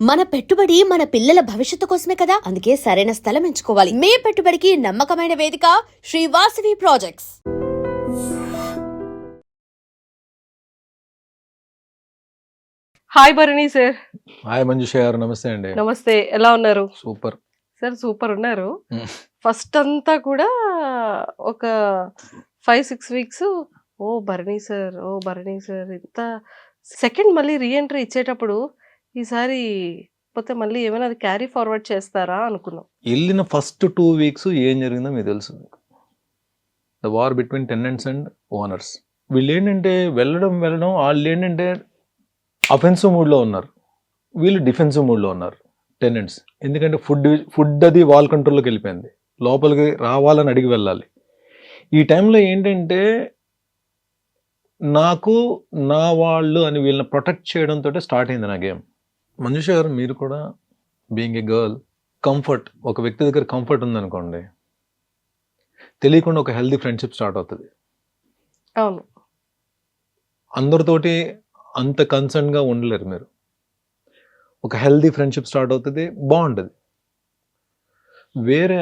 మన పెట్టుబడి మన పిల్లల భవిష్యత్తు కోసమే కదా, అందుకే సరైన స్థలం ఎంచుకోవాలి. మీ పెట్టుబడికి నమ్మకమైన వేదిక Sri Vasavi projects. Hi Bharani sir. Hi Manjusha garu, నమస్తే అండి. నమస్తే, ఎలా ఉన్నారు? సూపర్ సార్ సూపర్ ఉన్నారు. ఫస్ట్ అంతా కూడా ఒక 5-6 వీక్స్ ఓ భరణి సార్ ఇంత సెకండ్ మళ్ళీ రీఎంట్రీ ఇచ్చేటప్పుడు ఈసారి పోతే మళ్ళీ ఏమైనా అది క్యారీ ఫార్వర్డ్ చేస్తారా అనుకున్నాం. వెళ్ళిన ఫస్ట్ 2 వీక్స్ ఏం జరిగిందో మీకు తెలుసు. The war between tenants and owners. వీళ్ళు ఏంటంటే వెళ్ళడం వాళ్ళు ఏంటంటే అఫెన్సివ్ మూడ్లో ఉన్నారు, వీళ్ళు డిఫెన్సివ్ మూడ్లో ఉన్నారు టెనెంట్స్. ఎందుకంటే ఫుడ్ అది వాల్ కంట్రోల్లోకి వెళ్ళిపోయింది, లోపలికి రావాలని అడిగి వెళ్ళాలి. ఈ టైంలో ఏంటంటే నాకు నా వాళ్ళు అని వీళ్ళని ప్రొటెక్ట్ చేయడంతో స్టార్ట్ అయింది నా గేమ్. మంజుష గారు, మీరు కూడా బీయింగ్ ఏ గర్ల్, కంఫర్ట్, ఒక వ్యక్తి దగ్గర కంఫర్ట్ ఉందనుకోండి, తెలియకుండా ఒక హెల్దీ ఫ్రెండ్షిప్ స్టార్ట్ అవుతుంది. అవును, అందరితోటి అంత కన్సర్న్గా ఉండలేరు మీరు. ఒక హెల్దీ ఫ్రెండ్షిప్ స్టార్ట్ అవుతుంది, బాగుంటుంది. వేరే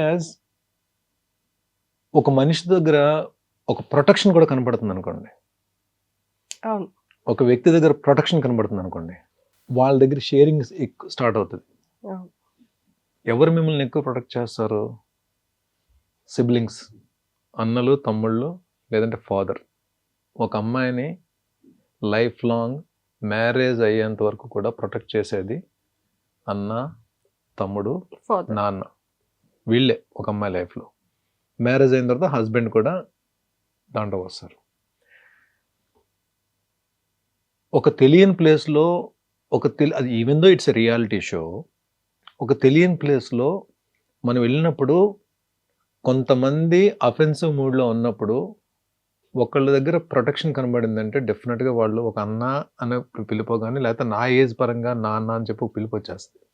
ఒక మనిషి దగ్గర ఒక ప్రొటెక్షన్ కూడా కనపడుతుంది అనుకోండి, అవును, ఒక వ్యక్తి దగ్గర ప్రొటెక్షన్ కనబడుతుంది అనుకోండి, వాళ్ళ దగ్గర షేరింగ్ ఎక్కువ స్టార్ట్ అవుతుంది. అవును. ఎవరు మిమ్మల్ని ఎక్కువ ప్రొటెక్ట్ చేస్తారు? సిబ్లింగ్స్, అన్నలు, తమ్ముళ్ళు, లేదంటే ఫాదర్. ఒక అమ్మాయిని లైఫ్ లాంగ్ మ్యారేజ్ అయ్యేంత వరకు కూడా ప్రొటెక్ట్ చేసేది అన్న, తమ్ముడు, Father. నాన్న. వీళ్ళే ఒక అమ్మాయి లైఫ్లో. మ్యారేజ్ అయిన తర్వాత హస్బెండ్ కూడా దాంట్లో వస్తారు. ఒక తెలియని ప్లేస్లో అది even though it's a reality show, ఒక తెలియని ప్లేస్లో మనం వెళ్ళినప్పుడు కొంతమంది అఫెన్సివ్ మూడ్లో ఉన్నప్పుడు ఒకళ్ళ దగ్గర ప్రొటెక్షన్ కనబడిందంటే డెఫినెట్గా వాళ్ళు ఒక అన్న అనే పిలుపు కానీ, లేకపోతే నా ఏజ్ పరంగా నాన్న అని చెప్పి ఒక పిలుపు వచ్చేస్తుంది.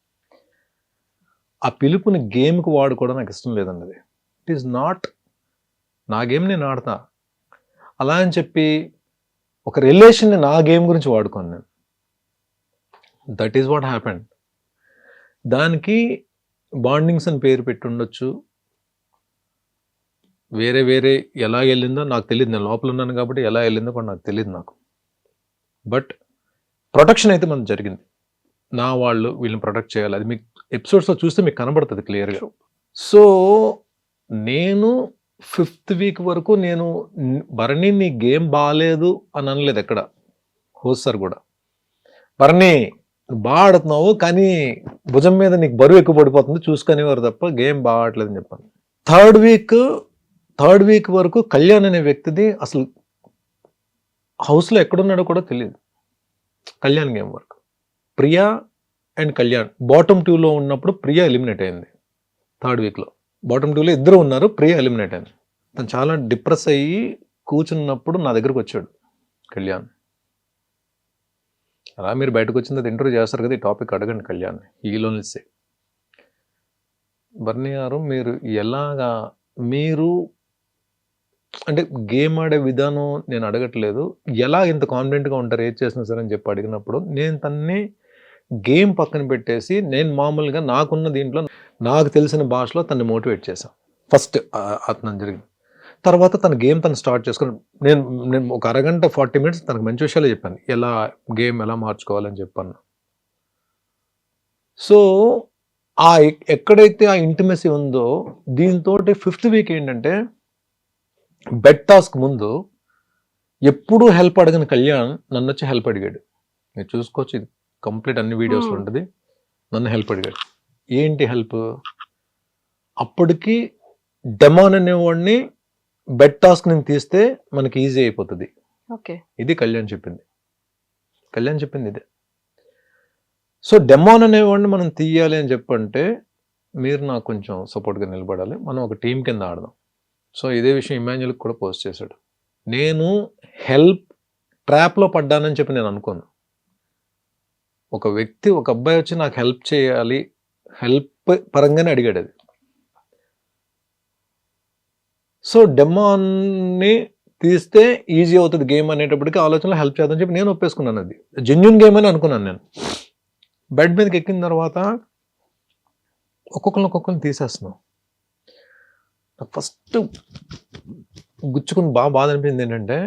ఆ పిలుపుని గేమ్కి వాడుకోవడం నాకు ఇష్టం లేదండి. అది ఇట్ ఈస్ నాట్ నా గేమ్, నేను ఆడతా. అలా అని చెప్పి ఒక రిలేషన్ని నా గేమ్ గురించి వాడుకోను నేను. That is what happened. దానికి బాండింగ్స్ అని పేరు పెట్టి ఉండొచ్చు, వేరే ఎలా వెళ్ళిందో నాకు తెలియదు. నేను లోపల ఉన్నాను కాబట్టి ఎలా వెళ్ళిందో కూడా నాకు తెలియదు నాకు. బట్ ప్రొటెక్షన్ అయితే మనకు జరిగింది. నా వాళ్ళు వీళ్ళని ప్రొటెక్ట్ చేయాలి, అది మీకు ఎపిసోడ్స్లో చూస్తే మీకు కనబడుతుంది క్లియర్గా. సో నేను 5th వీక్ వరకు నేను భరణి నీ గేమ్ బాగాలేదు అని అనలేదు ఎక్కడ. హోస్ట్ సార్ కూడా, భరణి బాగా ఆడుతున్నావు కానీ భుజం మీద నీకు బరువు ఎక్కువ పడిపోతుంది చూసుకునేవారు తప్ప గేమ్ బాగా ఆడలేదని చెప్పాను. థర్డ్ వీక్ వరకు కళ్యాణ్ అనే వ్యక్తిది అసలు హౌస్లో ఎక్కడున్నాడో కూడా తెలియదు. కళ్యాణ్ గేమ్ వరకు ప్రియా అండ్ కళ్యాణ్ బాటమ్ 2లో ఉన్నప్పుడు ప్రియా ఎలిమినేట్ అయింది. 3rd వీక్లో బాటమ్ 2లో ఇద్దరు ఉన్నారు, ప్రియా ఎలిమినేట్ అయింది. తను చాలా డిప్రెస్ అయ్యి కూర్చున్నప్పుడు నా దగ్గరకు వచ్చాడు కళ్యాణ్. అలా మీరు బయటకు వచ్చిన తర్వాత ఇంటర్వ్యూ చేస్తారు కదా, ఈ టాపిక్ అడగండి కళ్యాణ్. ఈలోనిసే భరణి గారు, మీరు అంటే గేమ్ ఆడే విధానం నేను అడగట్లేదు, ఎలా ఇంత కాన్ఫిడెంట్గా ఉంటారు ఏది చేసినా సరే అని చెప్పి అడిగినప్పుడు నేను తన్ని గేమ్ పక్కన పెట్టేసి నేను మామూలుగా నాకున్న దీంట్లో నాకు తెలిసిన భాషలో తన్ని మోటివేట్ చేశాను. ఫస్ట్ అతను జరిగింది. తర్వాత తన గేమ్ తను స్టార్ట్ చేసుకుని నేను ఒక అరగంట 40 minutes తనకు మంచి విషయాలు చెప్పాను, గేమ్ ఎలా మార్చుకోవాలని చెప్పాను. సో ఎక్కడైతే ఆ ఇంటిమసీ ఉందో దీంతో 5th వీక్ ఏంటంటే బెడ్ టాస్క్ ముందు ఎప్పుడూ హెల్ప్ అడగని కళ్యాణ్ నన్ను వచ్చి హెల్ప్ అడిగాడు. మీరు చూసుకోవచ్చు, ఇది కంప్లీట్ అన్ని వీడియోస్లో ఉంటుంది. నన్ను హెల్ప్ అడిగాడు. ఏంటి హెల్ప్? అప్పటికి డెమాన్ అనేవాడిని బెడ్ టాస్క్ నేను తీస్తే మనకి ఈజీ అయిపోతుంది. ఓకే, ఇది కళ్యాణ్ చెప్పింది ఇదే. సో డెమాన్ అనేవాడిని మనం తీయాలి అని చెప్పంటే మీరు నాకు కొంచెం సపోర్ట్గా నిలబడాలి, మనం ఒక టీం కింద ఆడదాం. సో ఇదే విషయం ఇమాన్యుల్కి కూడా పోస్ట్ చేశాడు. నేను హెల్ప్ ట్రాప్లో పడ్డానని చెప్పి నేను అనుకోను. ఒక వ్యక్తి, ఒక అబ్బాయి వచ్చి నాకు హెల్ప్ చేయాలి, హెల్ప్ పరంగానే అడిగాడు అది. సో డెమాన్ని తీస్తే ఈజీ అవుతుంది గేమ్ అనేటప్పటికీ ఆలోచనలో హెల్ప్ చేద్దామని చెప్పి నేను ఒప్పేసుకున్నాను. అది జెన్యున్ గేమ్ అని అనుకున్నాను నేను. బెడ్ మీదకి ఎక్కిన తర్వాత ఒక్కొక్కరిని తీసేస్తున్నాం. నాకు ఫస్ట్ గుచ్చుకుని బాధ అనిపించింది ఏంటంటే,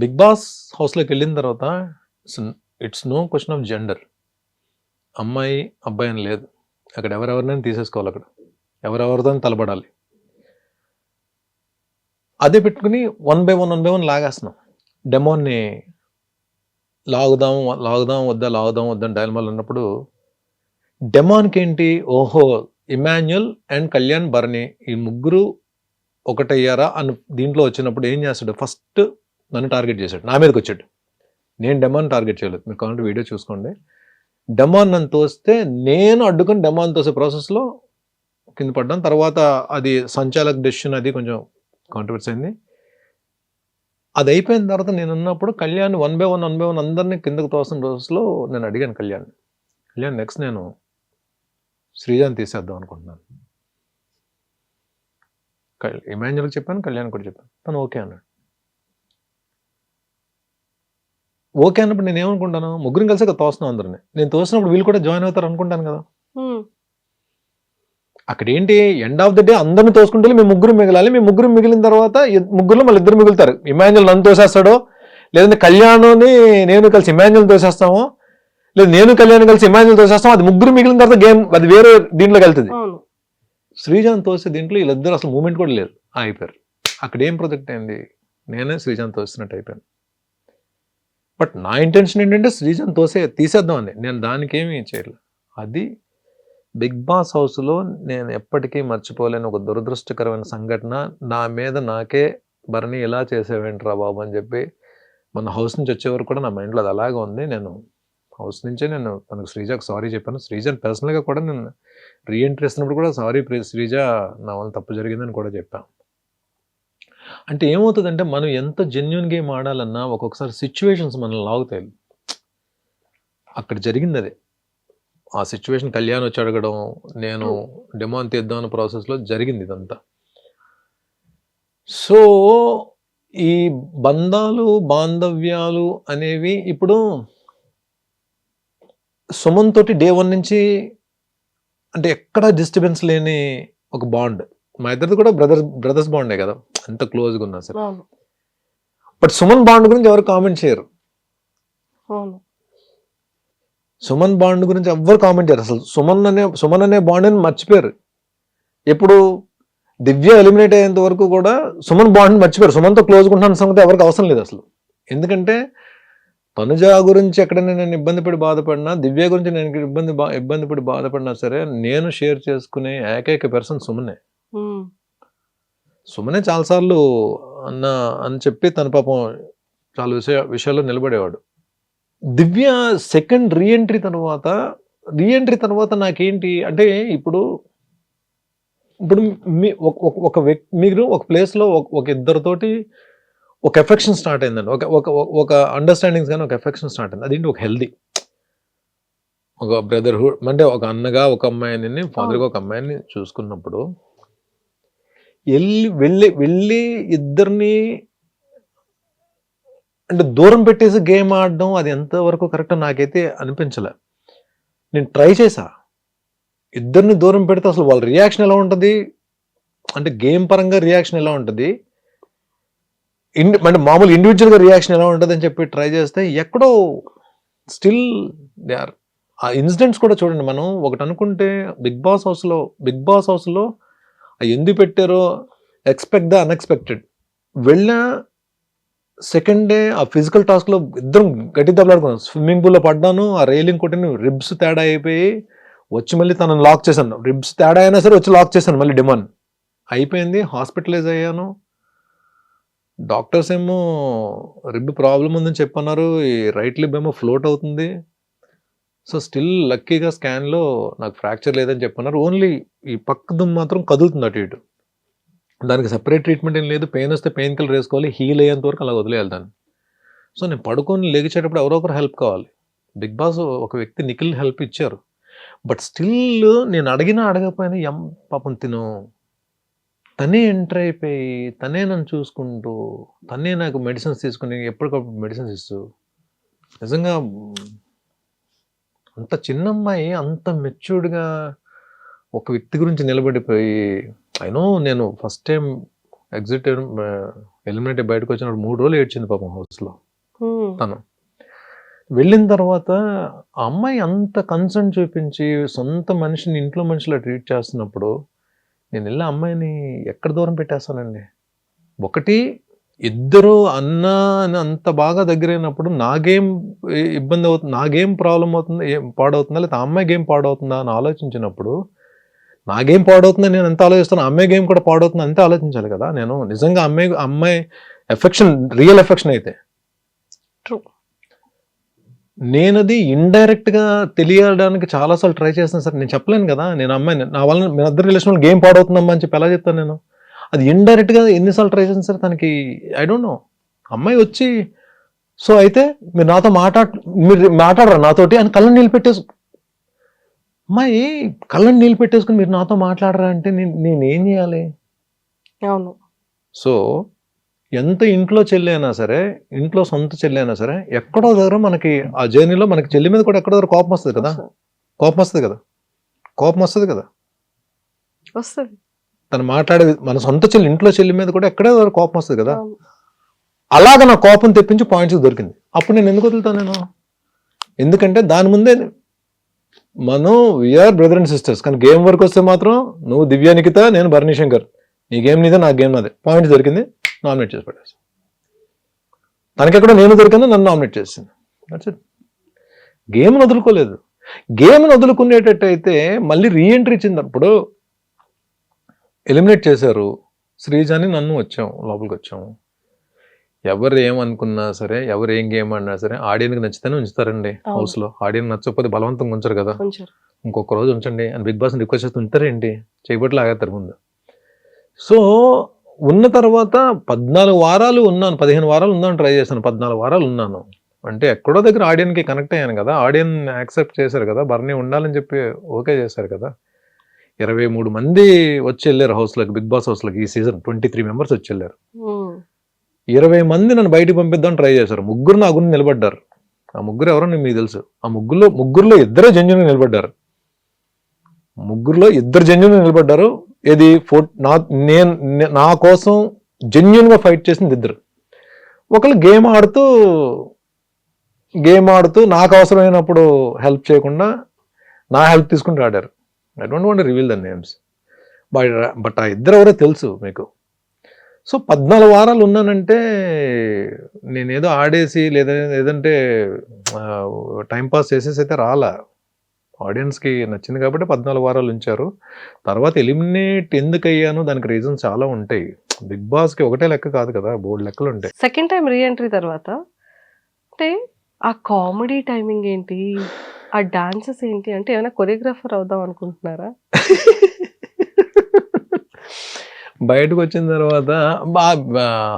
బిగ్ బాస్ హౌస్లోకి వెళ్ళిన తర్వాత it's no question of gender, అమ్మాయి అబ్బాయి అని లేదు. అక్కడ ఎవరెవరినైనా తీసేసుకోవాలి, అక్కడ ఎవరెవరితో తలపడాలి. అదే పెట్టుకుని వన్ బై వన్ లాగేస్తున్నాం. డెమోన్ని లాగుదాం వద్దా అని డైలమాలు ఉన్నప్పుడు డెమాన్కి ఏంటి, ఓహో ఇమాన్యుయల్ అండ్ కళ్యాణ్ భరణి ఈ ముగ్గురు ఒకటయ్యారా అని దీంట్లో వచ్చినప్పుడు ఏం చేస్తాడు, ఫస్ట్ నన్ను టార్గెట్ చేశాడు, నా మీదకి వచ్చాడు. నేను డెమాన్ టార్గెట్ చేయలేదు, మీరు కావాలంటే వీడియో చూసుకోండి. డెమాన్ నన్ను తోస్తే నేను అడ్డుకొని డెమాన్ తోసే ప్రాసెస్లో కింద పడ్డాను. తర్వాత అది సంచాలక్ డెసిషన్, అది కొంచెం కాంట్రవర్సీ అయింది. అది అయిపోయిన తర్వాత నేను ఉన్నప్పుడు కళ్యాణ్ వన్ బై వన్ అందరినీ కిందకు తోసిన రోజులో నేను అడిగాను కళ్యాణ్ నెక్స్ట్ నేను శ్రీజాని తీసేద్దాం అనుకుంటున్నాను. ఇమాన్యుల్కి చెప్పాను, కళ్యాణ్ కూడా చెప్పాను. తను ఓకే అన్నాడు. ఓకే అన్నప్పుడు నేను ఏమనుకుంటాను, ముగ్గురిని కలిసి తోస్తున్నాం అందరినీ. నేను తోసినప్పుడు వీళ్ళు కూడా జాయిన్ అవుతారు అనుకుంటాను కదా. అక్కడ ఏంటి, ఎండ్ ఆఫ్ ద డే అందరిని తోసుకుంటే మేము ముగ్గురు మిగలాలి. మేము ముగ్గురు మిగిలిన తర్వాత ముగ్గురులో మళ్ళీ ఇద్దరు మిగులుతారు. ఇమాన్యుల్ నన్ను తోసేస్తాడో, లేదంటే కళ్యాణ్ని నేను కలిసి ఇమాన్యుల్ తోసేస్తామో, లేదు నేను కళ్యాణ్ కలిసి ఇమాన్యుల్ తోసేస్తాం. అది ముగ్గురు మిగిలిన తర్వాత గేమ్ అది వేరే దీంట్లోకి వెళ్తుంది. శ్రీజాన్ తోసే దీంట్లో వీళ్ళిద్దరు అసలు మూమెంట్ కూడా లేదు, అయిపోయారు. అక్కడ ఏం ప్రొజెక్ట్ అయింది, నేనే శ్రీజాన్ తోసినట్టు అయిపోయాను. బట్ నా ఇంటెన్షన్ ఏంటంటే శ్రీజాన్ తీసేద్దామని, నేను దానికి ఏమీ చేయలేదు. అది బిగ్ బాస్ హౌస్లో నేను ఎప్పటికీ మర్చిపోలేని ఒక దురదృష్టకరమైన సంఘటన. నా మీద నాకే భరణి ఇలా చేసేవేంట్రా బాబు అని చెప్పి మన హౌస్ నుంచి వచ్చేవారు కూడా నా మైండ్లో అది అలాగే ఉంది. నేను హౌస్ నుంచే నేను తనకు శ్రీజాకు సారీ చెప్పాను. శ్రీజాని పర్సనల్గా కూడా నేను రీఎంట్రీ ఇస్తున్నప్పుడు కూడా సారీ శ్రీజ, నా వల్ల తప్పు జరిగిందని కూడా చెప్పాను. అంటే ఏమవుతుందంటే మనం ఎంత జెన్యున్ గేమ్ ఆడాలన్నా ఒక్కొక్కసారి సిచ్యువేషన్స్ మనల్ని లాగుతాయి. అక్కడ జరిగింది అదే. ఆ సిచ్యువేషన్ కళ్యాణ్ వచ్చి అడగడం, నేను డెమాన్ తీద్దాం అన్న ప్రాసెస్లో జరిగింది ఇదంతా. సో ఈ బంధాలు బాంధవ్యాలు అనేవి ఇప్పుడు సుమన్ తోటి డే 1 నుంచి అంటే ఎక్కడ డిస్టర్బెన్స్ లేని ఒక బాండ్. మా ఇద్దరిది కూడా బ్రదర్స్ బాండే కదా, ఎంత క్లోజ్గా ఉన్నా సరే. బట్ సుమన్ బాండ్ గురించి ఎవరు కామెంట్ చేయరు. సుమన్ బాండ్ గురించి ఎవ్వరు కామెంట్ చేయరు అసలు. సుమన్ అనే బాండ్ని మర్చిపోయారు. ఎప్పుడు దివ్య ఎలిమినేట్ అయ్యేంత వరకు కూడా సుమన్ బాండ్ని మర్చిపోయారు. సుమన్తో క్లోజ్గా ఉంటున్న సంగతి ఎవరికి అవసరం లేదు అసలు. ఎందుకంటే తనుజ గురించి ఎక్కడైనా నేను ఇబ్బంది పడి బాధపడినా, దివ్య గురించి నేను ఇబ్బంది పడి బాధపడినా సరే, నేను షేర్ చేసుకునే ఏకైక పర్సన్ సుమనే. సుమనే చాలాసార్లు అని చెప్పి తన పాపం చాలా విషయాల్లో నిలబడేవాడు. దివ్య సెకండ్ రీఎంట్రీ తర్వాత నాకేంటి అంటే, ఇప్పుడు ఒక వ్యక్తి మీరు ఒక ప్లేస్లో ఒక ఇద్దరితోటి ఒక ఎఫెక్షన్ స్టార్ట్ అయిందండి, ఒక అండర్స్టాండింగ్స్ కానీ ఒక ఎఫెక్షన్ స్టార్ట్ అయింది. అదేంటి ఒక హెల్దీ ఒక బ్రదర్హుడ్, అంటే ఒక అన్నగా ఒక అమ్మాయిని, ఫాదర్గా ఒక అమ్మాయిని చూసుకున్నప్పుడు వెళ్ళి ఇద్దరిని అంటే దూరం పెట్టేసి గేమ్ ఆడడం అది ఎంతవరకు కరెక్ట్ నాకైతే అనిపించలే. నేను ట్రై చేశా, ఇద్దరిని దూరం పెడితే అసలు వాళ్ళ రియాక్షన్ ఎలా ఉంటుంది, అంటే గేమ్ పరంగా రియాక్షన్ ఎలా ఉంటుంది, అంటే మామూలు ఇండివిజువల్గా రియాక్షన్ ఎలా ఉంటుంది అని చెప్పి ట్రై చేస్తే ఎక్కడో స్టిల్ దే ఆర్. ఆ ఇన్సిడెంట్స్ కూడా చూడండి, మనం ఒకటి అనుకుంటే బిగ్ బాస్ హౌస్లో ఎందుకు పెట్టారో ఎక్స్పెక్ట్ ద అన్ఎక్స్పెక్టెడ్. వెళ్ళిన సెకండ్ డే ఆ ఫిజికల్ టాస్క్లో ఇద్దరం గట్టి దెబ్బలాడుకున్నాం. స్విమ్మింగ్ పూల్లో పడ్డాను, ఆ రైలింగ్ కొట్టిన రిబ్స్ తేడా అయిపోయి వచ్చి మళ్ళీ తనను లాక్ చేశాను. రిబ్స్ తేడా అయినా సరే వచ్చి లాక్ చేశాను మళ్ళీ. డిమాండ్ అయిపోయింది, హాస్పిటలైజ్ అయ్యాను. డాక్టర్స్ ఏమో రిబ్ ప్రాబ్లం ఉందని చెప్పన్నారు, ఈ రైట్ లిబ్ ఏమో ఫ్లోట్ అవుతుంది. సో స్టిల్ లక్కీగా స్కాన్లో నాకు ఫ్రాక్చర్ లేదని చెప్పన్నారు. ఓన్లీ ఈ పక్క దుమ్ము మాత్రం కదులుతుంది అటు ఇటు. దానికి సెపరేట్ ట్రీట్మెంట్ ఏం లేదు. పెయిన్ వస్తే పెయిన్ కిల్లర్ వేసుకోవాలి, హీల్ అయ్యేంత వరకు అలా వదిలేయాలి దాన్ని. సో నేను పడుకొని లెగిచేటప్పుడు ఎవరో ఒకరు హెల్ప్ కావాలి. బిగ్ బాస్ ఒక వ్యక్తి నిఖిల్ హెల్ప్ ఇచ్చారు. బట్ స్టిల్ నేను అడగకపోయినా పాపం తనే ఎంటర్ అయిపోయి, తనే నన్ను చూసుకుంటూ, తనే నాకు మెడిసిన్స్ తీసుకుని ఎప్పటికప్పుడు మెడిసిన్స్ ఇస్తూ, నిజంగా అంత చిన్న అమ్మాయి అంత మెచ్యూర్డ్గా ఒక వ్యక్తి గురించి నిలబడిపోయి అయినో నేను ఫస్ట్ టైం ఎగ్జిట్ ఎలిమినేట్ బయటకు వచ్చినప్పుడు 3 రోజులు ఏడ్చింది పాపం హౌస్లో తను. వెళ్ళిన తర్వాత ఆ అమ్మాయి అంత కన్సర్న్ చూపించి సొంత మనిషిని ఇంట్లో మనిషిలా ట్రీట్ చేస్తున్నప్పుడు నేను వెళ్ళి ఆ అమ్మాయిని ఎక్కడ దూరం పెట్టేస్తానండి. ఒకటి ఇద్దరు అన్న అని అంత బాగా దగ్గరైనప్పుడు నా గేమ్ ఇబ్బంది అవుతుంది, నా గేమ్ ప్రాబ్లం అవుతుంది, పాడవుతుందా లేదా ఆ అమ్మాయి గేమ్ పాడవుతుందా అని ఆలోచించినప్పుడు నా గేమ్ పాడవుతుందని నేను ఎంత ఆలోచిస్తాను, అమ్మాయి గేమ్ కూడా పాడవుతుంది అంతే ఆలోచించాలి కదా. నేను నిజంగా అమ్మాయి ఎఫెక్షన్ రియల్ ఎఫెక్షన్ అయితే ట్రూ. నేనది ఇండైరెక్ట్గా తెలియడానికి చాలాసార్లు ట్రై చేస్తాను సార్. నేను చెప్పలేను కదా నేను అమ్మాయిని నా వల్ల మీ ఇద్దరు రిలేషన్ గేమ్ పాడవుతుందమ్మా అని చెప్పి ఎలా చెప్తాను నేను. అది ఇండైరెక్ట్గా ఎన్నిసార్లు ట్రై చేస్తాను సార్ తనకి. I don't know. అమ్మాయి వచ్చి సో అయితే మీరు నాతో మీరు మాట్లాడరా నాతోటి అని కళ్ళని నీళ్ళు పెట్టేసు అమ్మాయి కళ్ళని నీళ్ళు పెట్టేసుకుని మీరు నాతో మాట్లాడరా అంటే నేనేం చేయాలి? అవును. సో ఎంత ఇంట్లో చెల్లి అయినా సరే, ఇంట్లో సొంత చెల్లి అయినా సరే, ఎక్కడో దగ్గర మనకి ఆ జర్నీలో మనకి చెల్లి మీద కూడా ఎక్కడో దగ్గర కోపం వస్తుంది కదా. కోపం వస్తుంది కదా. వస్తుంది. తను మాట్లాడే మన సొంత చెల్లి ఇంట్లో చెల్లి మీద కూడా ఎక్కడో దగ్గర కోపం వస్తుంది కదా. అలాగ నా కోపం తెప్పించి పాయింట్స్ దొరికింది. అప్పుడు నేను ఎందుకు వదులుతాను నేను? ఎందుకంటే దాని ముందే మనం వీఆర్ బ్రదర్ అండ్ సిస్టర్స్. కానీ గేమ్ వరకు వస్తే మాత్రం నువ్వు దివ్య నిఖిత, నేను భరణి శంకర్, నీ గేమ్ నీదే నా గేమ్ నాదే. పాయింట్స్ దొరికింది, నామినేట్ చేసి పడేస్తాను. తనకెక్కడ నేను దొరికిందో నన్ను నామినేట్ చేసింది. That's it. గేమ్ని వదులుకోలేదు. గేమ్ని వదులుకునేటట్టయితే మళ్ళీ రీఎంట్రీ ఇచ్చినప్పుడు ఎలిమినేట్ చేశారు శ్రీజాని, నన్ను లోపలికి వచ్చాము. ఎవరు ఏమనుకున్నా సరే, ఎవరు ఏం గేమ్ ఆడినా సరే ఆడియన్కి నచ్చితేనే ఉంచుతారండి హౌస్లో. ఆడియన్ నచ్చకపోతే బలవంతంగా ఉంచరు కదా. ఇంకొక రోజు ఉంచండి అని బిగ్ బాస్ని రిక్వెస్ట్ చేస్తే ఉంచుతారేంటి? చేయబట్టి ఆగేస్తారు ముందు. సో ఉన్న తర్వాత 14 వారాలు ఉన్నాను, 15 వారాలు ఉందామని ట్రై చేశాను. 14 వారాలు ఉన్నాను అంటే ఎక్కడో దగ్గర ఆడియన్కి కనెక్ట్ అయ్యాను కదా. ఆడియన్ యాక్సెప్ట్ చేశారు కదా, బర్నీ ఉండాలని చెప్పి ఓకే చేశారు కదా. 23 మంది వచ్చి వెళ్ళారు హౌస్లోకి, బిగ్ బాస్ హౌస్లోకి. ఈ సీజన్ 23 మెంబర్స్ వచ్చి వెళ్ళారు. 20 మంది నన్ను బయటకు పంపిద్దామని ట్రై చేశారు. 3 నా గురించి నిలబడ్డారు. ఆ 3 ఎవరో మీకు తెలుసు. ఆ ముగ్గురులో 2 జెన్యూన్గా నిలబడ్డారు. 3లో 2 జెన్యూన్గా నిలబడ్డారు. ఇది నా కోసం జెన్యూన్గా ఫైట్ చేసింది 2. ఒకళ్ళు గేమ్ ఆడుతూ నాకు అవసరమైనప్పుడు హెల్ప్ చేయకుండా నా హెల్ప్ తీసుకుంటూ ఆడారు. I don't want to reveal the names, but ఆ 2 ఎవరో తెలుసు మీకు. సో 14 వారాలు ఉన్నానంటే నేనేదో ఆడేసి లేదంటే టైంపాస్ చేసేసి అయితే రాలా. ఆడియన్స్కి నచ్చింది కాబట్టి 14 వారాలు ఉంచారు. తర్వాత ఎలిమినేట్ ఎందుకు అయ్యాను దానికి రీజన్స్ చాలా ఉంటాయి. బిగ్ బాస్కి ఒకటే లెక్క కాదు కదా, బోర్డు లెక్కలు ఉంటాయి. సెకండ్ టైం రీఎంట్రీ తర్వాత అంటే ఆ కామెడీ టైమింగ్ ఏంటి, ఆ డాన్సెస్ ఏంటి, అంటే ఏమైనా కొరియోగ్రాఫర్ అవుదాం అనుకుంటున్నారా? బయటకు వచ్చిన తర్వాత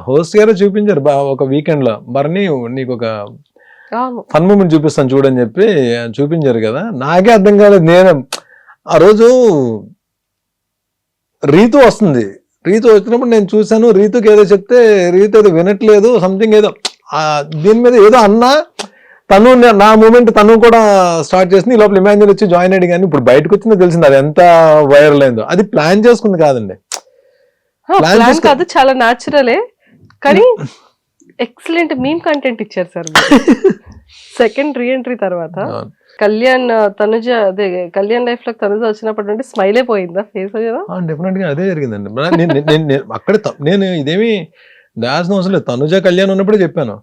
హోస్ట్ గారు చూపించారు ఒక వీకెండ్లో, బర్నీ నీకు ఒక ఫన్ మూమెంట్ చూపిస్తాను చూడని చెప్పి చూపించారు కదా. నాకే అర్థం కాలేదు. నేను ఆ రోజు రీతు వచ్చినప్పుడు నేను చూశాను. రీతుకి ఏదో చెప్తే రీతు ఏదో వినట్లేదు, సంథింగ్ ఏదో దీని మీద ఏదో అన్నా, తను నా మూమెంట్ తను కూడా స్టార్ట్ చేసింది. ఈ లోపల ఇమాజిన్ వచ్చి జాయిన్ అయ్యి. కానీ ఇప్పుడు బయటకు వచ్చిందో తెలిసింది అది ఎంత వైరల్ అయిందో. అది ప్లాన్ చేసుకుంది కాదండి, ప్లాన్ కాదు, చాలా న్యాచురలే. కానీ ఎక్సలెంట్ మీమ్ కంటెంట్ ఇచ్చారు సార్. సెకండ్ రీఎంట్రీ తర్వాత కళ్యాణ్ కళ్యాణ్ లైఫ్ లో తనుజ వచ్చినప్పటి నుండి స్మైల్ అయిపోయిందా ఫేస్? డెఫినెట్ గా అదే జరిగిందండి. అక్కడ నేను ఇదేమి దాల్సిన అవసరం లేదు. తనుజ కళ్యాణ్ ఉన్నప్పుడే చెప్పాను,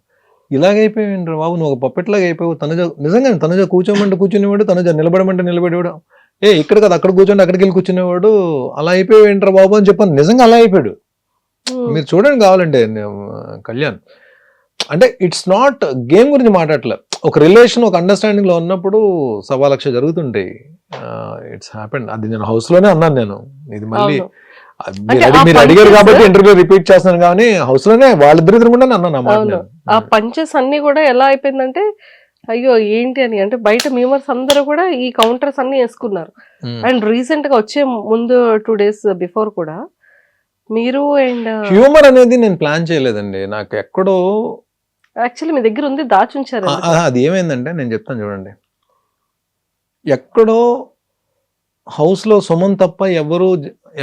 ఇలాగైపోయింది బాబు, నువ్వు ఒక పప్పెట్లాగా అయిపోయావు. నిజంగా తనుజ కూర్చోమంటే కూర్చునేవాడు, తనుజ నిలబడమంటే నిలబడేవాడు. ఇక్కడ కదా అక్కడ కూర్చోండి, అక్కడికి వెళ్ళి కూర్చునేవాడు. అలా అయిపోయింటారా బాబు అని చెప్పాను. నిజంగా అలా అయిపోయాడు. మీరు చూడండి కావాలంటే కళ్యాణ్. అంటే ఇట్స్ నాట్ గేమ్ గురించి మాట్లాడలే, ఒక రిలేషన్ ఒక అండర్స్టాండింగ్ లో ఉన్నప్పుడు 1,00,000 జరుగుతుంటాయి. It's happen. అది నేను హౌస్ లోనే అన్నాను. నేను ఇది మళ్ళీ మీరు అడిగారు కాబట్టి ఇంటర్వ్యూ రిపీట్ చేస్తున్నాను, కానీ హౌస్ లోనే వాళ్ళిద్దరు కూడా అన్నాను. ఆ పంచెస్ అన్ని కూడా ఎలా అయిపోయిందంటే అయ్యో ఏంటి అని, అంటే బయట మ్యూమర్స్ అందరూ కూడా ఈ కౌంటర్స్ అన్ని వేసుకున్నారు. అండ్ రీసెంట్ గా వచ్చే ముందు 2 days బిఫోర్ కూడా మీరు అండ్ హ్యూమర్ అనేది నేను ప్లాన్ చేయలేదండి. నాకు ఎక్కడో యాక్చువల్లీ మీ దగ్గర ఉంది, దాచుంచారు. అది ఏమైందంటే నేను చెప్తాను చూడండి. ఎక్కడో హౌస్లో సుమన్ తప్ప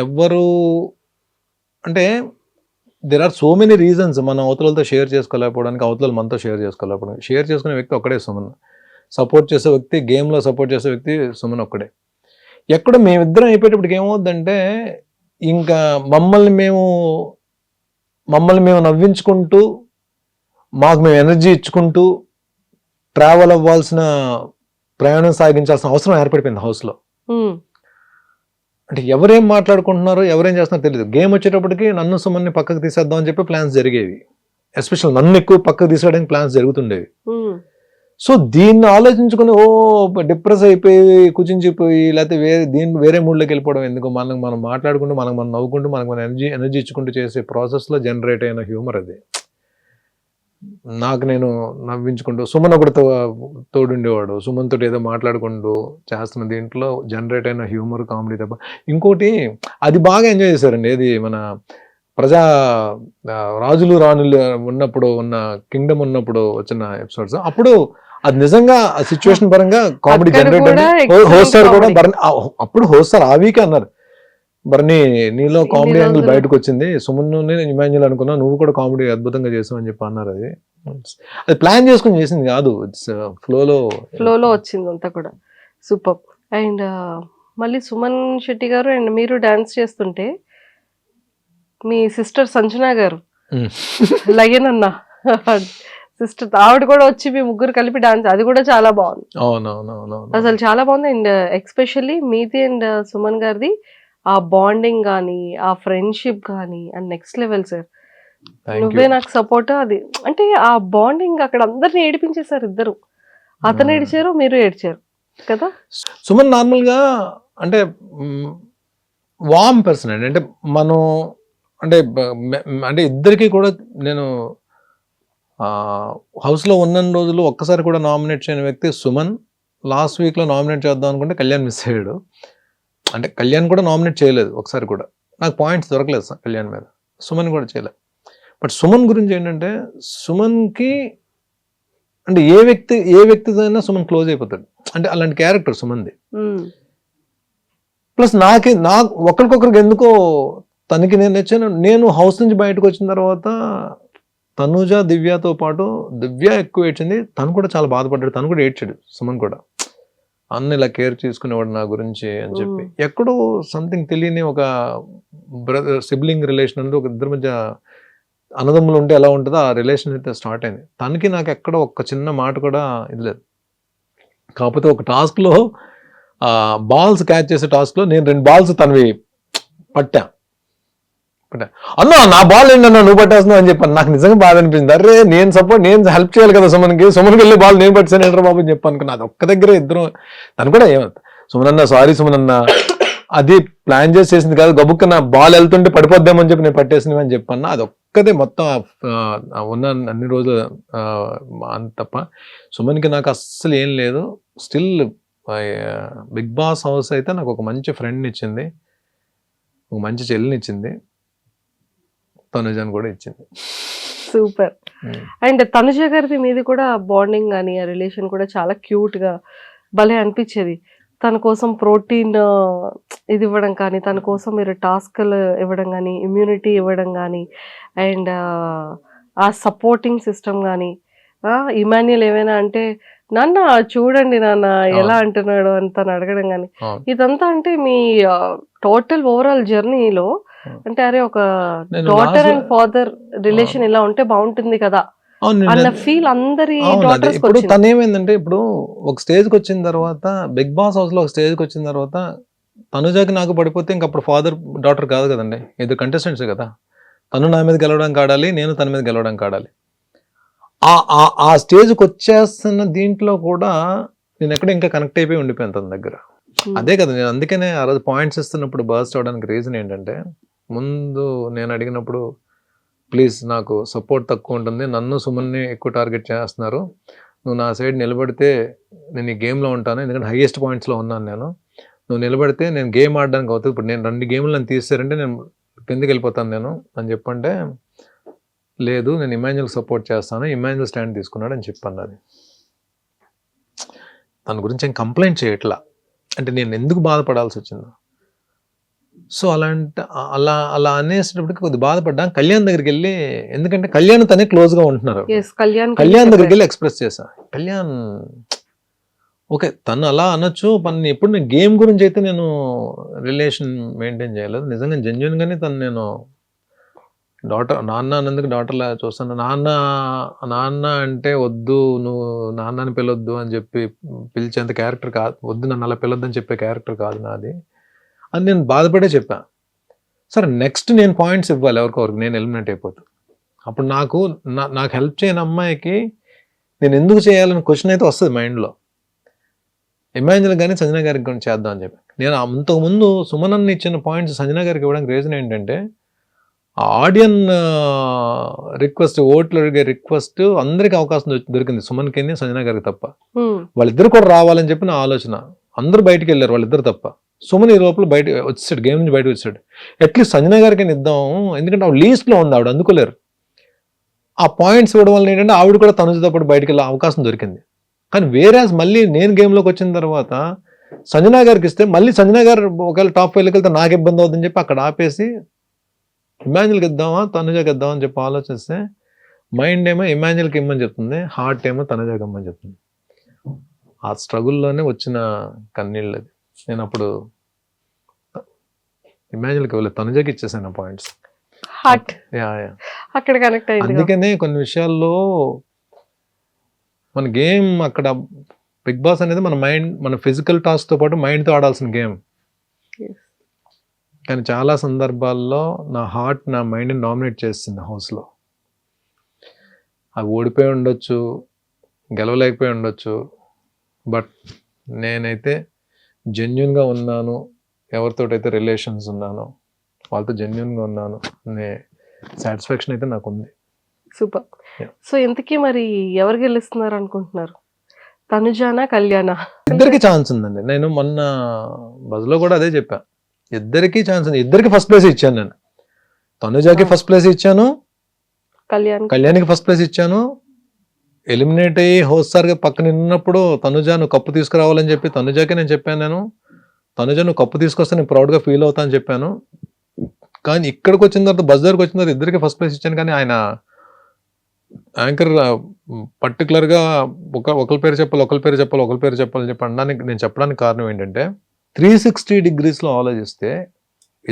ఎవ్వరు అంటే there are so many reasons మనం అవతలతో షేర్ చేసుకోలేకపోవడానికి, అవతల మనతో షేర్ చేసుకోలేకపోవడానికి. షేర్ చేసుకునే వ్యక్తి ఒక్కడే సుమన్. సపోర్ట్ చేసే వ్యక్తి, గేమ్లో సపోర్ట్ చేసే వ్యక్తి సుమన్ ఒక్కడే. ఎక్కడ మేమిద్దరం అయిపోయేటప్పటికి ఏమవుద్దంటే ఇంకా మమ్మల్ని మేము నవ్వించుకుంటూ, మాకు మేము ఎనర్జీ ఇచ్చుకుంటూ ట్రావెల్ అవ్వాల్సిన, ప్రయాణం సాగించాల్సిన అవసరం ఏర్పడిపోయింది హౌస్లో. అంటే ఎవరేం మాట్లాడుకుంటున్నారో, ఎవరేం చేస్తున్నారో తెలియదు. గేమ్ వచ్చేటప్పటికి నన్ను సుమన్ని పక్కకు తీసేద్దాం అని చెప్పి ప్లాన్స్ జరిగేవి. ఎస్పెషల్ నన్ను ఎక్కువ పక్కకు తీసేయడానికి ప్లాన్స్ జరుగుతుండేవి. సో దీన్ని ఆలోచించుకుని డిప్రెస్ అయిపోయి, కుచించిపోయి, లేకపోతే వేరే మూడ్లోకి వెళ్ళిపోవడం ఎందుకు? మనం మాట్లాడుకుంటూ, మనం నవ్వుకుంటూ, మనకు ఎనర్జీ ఇచ్చుకుంటూ చేసే ప్రాసెస్లో జనరేట్ అయిన హ్యూమర్ అది. నాకు నేను నవ్వించుకుంటూ, సుమన్ ఒకటి తోడుండేవాడు, సుమన్ తోటి ఏదో మాట్లాడుకుంటూ చేస్తున్న దీంట్లో జనరేట్ అయిన హ్యూమర్, కామెడీ తప్ప ఇంకోటి అది బాగా ఎంజాయ్ చేశారండి. ఏది మన రాజులు రాణులు ఉన్నప్పుడు ఉన్న కింగ్డమ్ ఉన్నప్పుడు వచ్చిన ఎపిసోడ్స్, అప్పుడు అది నిజంగా ఆ సిచ్యువేషన్ పరంగా కామెడీ జనరేట్ అయింది. హోస్ట్ సార్ కూడా అప్పుడు హోస్ట్ సార్ ఆ వీకే అన్నారు, బర్నీ నీలో కామెడీ యాంగిల్ బయటకు వచ్చింది, సుమన్ నేను ఇమాన్యుల్ అనుకున్నా, నువ్వు కూడా కామెడీ అద్భుతంగా చేసావు అని చెప్పి అన్నారు. అది ప్లాన్ చేసుకుని చేసింది కాదు, ఇట్స్ ఫ్లోలో వచ్చింది అంతా కూడా. సూపర్. అండ్ మళ్ళీ సుమన్ శెట్టి గారు అండ్ మీరు డాన్స్ చేస్తుంటే మీ సిస్టర్ సంజన గారు లయన్ అన్న సిస్టర్, ఆవిడ కూడా వచ్చి మీ ముగ్గురు కలిపి డాన్స్, అది కూడా చాలా బాగుంది. అవునవునవును, అసలు చాలా బాగుంది. అండ్ ఎక్స్పెషల్లీ మీది అండ్ సుమన్ గారిది ఆ బాండింగ్ కానీ, ఆ ఫ్రెండ్షిప్ కానీ అండ్ నెక్స్ట్ లెవెల్ సార్. నువ్వే నాకు సపోర్ట్. అది అంటే ఆ బాండింగ్ అక్కడ అందరిని ఏడిపించేశారు ఇద్దరు. అతను ఏడిచారు, మీరు ఏడ్చారు కదా. సుమన్ నార్మల్గా అంటే వామ్ పర్సన్ అండి. అంటే మనం అంటే ఇద్దరికి కూడా నేను హౌస్లో ఉన్న రోజులు ఒక్కసారి కూడా నామినేట్ చేయని వ్యక్తి సుమన్. లాస్ట్ వీక్లో నామినేట్ చేద్దాం అనుకుంటే కళ్యాణ్ మిస్ అయ్యాడు. అంటే కళ్యాణ్ కూడా నామినేట్ చేయలేదు ఒకసారి కూడా, నాకు పాయింట్స్ దొరకలేదు కళ్యాణ్ మీద. సుమన్ కూడా చేయలేదు. బట్ సుమన్ గురించి ఏంటంటే, సుమన్కి అంటే ఏ వ్యక్తితోనైనా సుమన్ క్లోజ్ అయిపోతాడు. అంటే అలాంటి క్యారెక్టర్ సుమన్ది. ప్లస్ నాకు ఒకరికొకరికి ఎందుకో తనకి నేను నచ్చాను. నేను హౌస్ నుంచి బయటకు వచ్చిన తర్వాత తనుజ, దివ్యతో పాటు దివ్య ఎక్కువ ఏడ్చింది, తను కూడా చాలా బాధపడ్డాడు, తను కూడా ఏడ్చాడు. సుమన్ కూడా అన్న ఇలా కేర్ తీసుకునేవాడు నా గురించి అని చెప్పి. ఎక్కడో సంథింగ్ తెలియని ఒక బ్రదర్ సిబ్లింగ్ రిలేషన్ అనేది, ఒక ఇద్దరి మధ్య అన్నదమ్ములు ఉంటే ఎలా ఉంటుందో ఆ రిలేషన్ అయితే స్టార్ట్ అయింది. తనకి నాకు ఎక్కడ ఒక చిన్న మాట కూడా ఇది లేదు. కాకపోతే ఒక టాస్క్లో బాల్స్ క్యాచ్ చేసే టాస్క్లో నేను 2 బాల్స్ తనవి పట్టా. అన్నా నా బాల్ ఏంటన్నా నువ్వు పట్టేస్తున్నావు అని చెప్పాను. నాకు నిజంగా బాధ అనిపించింది. అరే నేను హెల్ప్ చేయాలి కదా సుమన్కి వెళ్ళే బాల్ నేను పట్టాను ఏంట్రా బాబు అని చెప్పాను అనుకున్నా. అది ఒక్క దగ్గర ఇద్దరు, తను కూడా ఏమవుతుంది సుమన్ అన్న సారీ సుమన్ అన్న, అది ప్లాన్ చేసింది కాదు, గబుక్క నా బాల్ వెళ్తుంటే పడిపోద్దామని చెప్పి నేను పట్టేసినవి అని చెప్పన్నా. అది ఒక్కదే మొత్తం ఉన్న అన్ని రోజులు అంత తప్ప సుమన్కి నాకు అస్సలు ఏం లేదు. స్టిల్ బిగ్ బాస్ హౌస్ అయితే నాకు ఒక మంచి ఫ్రెండ్ని ఇచ్చింది, ఒక మంచి చెల్లిని ఇచ్చింది, తనుజని కూడా ఇచ్చింది. సూపర్. అండ్ తనుజ గారిది మీది కూడా బాండింగ్ కానీ ఆ రిలేషన్ కూడా చాలా క్యూట్ గా భలే అనిపించేది. తన కోసం ప్రోటీన్ ఇది ఇవ్వడం కానీ, తన కోసం మీరు టాస్క్లు ఇవ్వడం కానీ, ఇమ్యూనిటీ ఇవ్వడం కానీ, అండ్ ఆ సపోర్టింగ్ సిస్టమ్ కానీ, ఇమాన్యుల్ ఏమైనా అంటే నాన్న చూడండి నాన్న ఎలా అంటున్నాడు అని తను అడగడం కానీ, ఇదంతా అంటే మీ టోటల్ ఓవరాల్ జర్నీలో అంటే అరే ఒక డాటర్ అండ్ ఫాదర్ రిలేషన్ ఇలా ఉంటే బాగుంటుంది కదా అన్న ఫీల్ అందరి డాటర్స్. ఇప్పుడు తను ఏమైందంటే, ఇప్పుడు ఒక స్టేజ్కి వచ్చిన తర్వాత, బిగ్ బాస్ హౌస్ లో ఒక స్టేజ్కి వచ్చిన తర్వాత తనుజాకి నాకు పడిపోతే ఇంక అప్పుడు ఫాదర్ డాటర్ కాదు కదండి, ఇది కంటెస్టెంట్స్ కదా. తను నా మీద గెలవడానికి ఆడాలి, నేను తన మీద గెలవడానికి ఆడాలి. ఆ స్టేజ్కి వచ్చేస్తున్న దీంట్లో కూడా నేను ఎక్కడ ఇంకా కనెక్ట్ అయిపోయి ఉండిపోయాను తన దగ్గర. అదే కదా నేను అందుకనే ఆ రోజు పాయింట్స్ ఇస్తున్నప్పుడు బర్స్ట్ అవడానికి రీజన్ ఏంటంటే, ముందు నేను అడిగినప్పుడు ప్లీజ్ నాకు సపోర్ట్ తక్కువ ఉంటుంది, నన్ను సుమన్ని ఎక్కువ టార్గెట్ చేస్తున్నారు, నువ్వు నా సైడ్ నిలబడితే నేను ఈ గేమ్లో ఉంటాను, ఎందుకంటే హైయెస్ట్ పాయింట్స్లో ఉన్నాను నేను, నువ్వు నిలబడితే నేను గేమ్ ఆడడానికి అవుతుంది, ఇప్పుడు నేను 2 గేమ్లు నన్ను తీసారంటే నేను కిందకి వెళ్ళిపోతాను నేను అని చెప్పంటే, లేదు నేను ఇమాన్యుల్ సపోర్ట్ చేస్తాను, ఇమాన్యుల్ స్టాండ్ తీసుకున్నాడు అని చెప్పాను. అది తన గురించి ఏం కంప్లైంట్ చేయట్లా. అంటే నేను ఎందుకు బాధపడాల్సి వచ్చిందో. సో అలా అలా అనేసేటప్పటికి కొద్దిగా బాధపడ్డా. కళ్యాణ్ దగ్గరికి వెళ్ళి, ఎందుకంటే కళ్యాణ్ తనే క్లోజ్గా ఉంటున్నారు. కళ్యాణ్ దగ్గరికి వెళ్ళి ఎక్స్ప్రెస్ చేశా. కళ్యాణ్ ఓకే, తను అలా అనొచ్చు, ఎప్పుడు నేను గేమ్ గురించి అయితే నేను రిలేషన్ మెయింటైన్ చేయలేదు. నిజంగా జెన్యున్గానే తను నేను నాన్న అన్నందుకు డాటర్లా చూస్తాను. నాన్న అంటే వద్దు, నువ్వు నాన్నని పిలొద్దు అని చెప్పి పిలిచేంత క్యారెక్టర్ కాదు, వద్దు నన్ను అలా పిలొద్దు అని చెప్పే క్యారెక్టర్ కాదు నాది అని నేను బాధపడే చెప్పా. సరే నెక్స్ట్ నేను పాయింట్స్ ఇవ్వాలి ఎవరికొరికి, నేను ఎలిమినేట్ అయిపోతాను. అప్పుడు నాకు హెల్ప్ చేయని అమ్మాయికి నేను ఎందుకు చేయాలని క్వశ్చన్ అయితే వస్తుంది మైండ్లో. ఇమాజిన్ కానీ సంజన గారికి కూడా చేద్దాం అని చెప్పి నేను అంతకుముందు సుమనన్ని ఇచ్చిన పాయింట్స్ సంజన గారికి ఇవ్వడానికి రీజన్ ఏంటంటే, ఆడియన్ రిక్వెస్ట్, ఓట్లు అడిగే రిక్వెస్ట్ అందరికి అవకాశం దొరికింది, సుమన్కి సంజన గారికి తప్ప. వాళ్ళిద్దరు కూడా రావాలని చెప్పి నా ఆలోచన. అందరూ బయటికి వెళ్ళారు వాళ్ళిద్దరు తప్ప. సుమన్ ఈ లోపల బయట వచ్చాడు, గేమ్ నుంచి బయట వచ్చాడు. అట్లీస్ట్ సంజన గారికి ఇద్దాం, ఎందుకంటే ఆవిడ లీస్ట్లో ఉంది, ఆవిడ అందుకోలేరు. ఆ పాయింట్స్ ఇవ్వడం వల్ల ఏంటంటే ఆవిడ కూడా తనుజతో పాటు బయటికి వెళ్ళే అవకాశం దొరికింది. కానీ వేరేస్ మళ్ళీ నేను గేమ్లోకి వచ్చిన తర్వాత సంజన గారికి ఇస్తే మళ్ళీ సంజన గారు ఒకవేళ టాప్ 5లోకి వెళ్తే నాకు ఇబ్బంది అవుతుందని చెప్పి అక్కడ ఆపేసి ఇమాన్యుల్కి ఇద్దామా తనుజకి ఇద్దామా అని చెప్పి ఆలోచిస్తే మైండ్ ఏమో ఇమాన్యుల్కి ఇమ్మని చెప్తుంది, హార్ట్ ఏమో తనుజకి ఇమ్మని చెప్తుంది. ఆ స్ట్రగుల్లోనే వచ్చిన కన్నీళ్ళు అది. నేను అప్పుడు ఇమాన్యుల్కి ఇవ్వలేదు, తనుజకి ఇచ్చేసాను పాయింట్స్. అక్కడ కనెక్ట్ అయింది. అందుకనే కొన్ని విషయాల్లో మన గేమ్ అక్కడ బిగ్ బాస్ అనేది మన మైండ్, మన ఫిజికల్ టాస్క్తో పాటు మైండ్తో ఆడాల్సిన గేమ్. కానీ చాలా సందర్భాల్లో నా హార్ట్ నా మైండ్ని డామినేట్ చేస్తుంది హౌస్లో. అవి ఓడిపోయి ఉండొచ్చు, గెలవలేకపోయి ఉండొచ్చు, బట్ నేనైతే జెన్యున్గా ఉన్నాను, ఎవరితోటైతే రిలేషన్స్ ఉన్నానో వాళ్ళతో జెన్యున్గా ఉన్నాను అనే సాటిస్ఫాక్షన్ అయితే నాకు ఉంది. సూపర్. సో ఇంతకీ మరి ఎవరు గెలుస్తున్నారు అనుకుంటున్నారు, తనుజానా కళ్యాణా? ఇద్దరికి ఛాన్స్ ఉందండి. నేను మొన్న బజ్లో కూడా అదే చెప్పా, ఇద్దరికి ఛాన్స్ ఉంది. ఇద్దరికి ఫస్ట్ ప్లేస్ ఇచ్చాను నేను. తనుజాకి ఫస్ట్ ప్లేస్ ఇచ్చాను, కళ్యాణ్కి ఫస్ట్ ప్లేస్ ఇచ్చాను. ఎలిమినేట్ అయ్యి హోస్టార్గా పక్కన ఉన్నప్పుడు తనుజా నువ్వు కప్పు తీసుకురావాలని చెప్పి తనుజాకి నేను చెప్పాను. నేను తనుజా నువ్వు కప్పు తీసుకొస్తే నేను ప్రౌడ్గా ఫీల్ అవుతా అని చెప్పాను. కానీ ఇక్కడికి వచ్చిన తర్వాత బస్ దగ్గరకు వచ్చిన తర్వాత ఇద్దరికి ఫస్ట్ ప్లేస్ ఇచ్చాను. కానీ ఆయన యాంకర్ పర్టికులర్గా ఒకరి పేరు చెప్పాలని చెప్పి అనడానికి నేను చెప్పడానికి కారణం ఏంటంటే 360 degreesలో ఆలోచిస్తే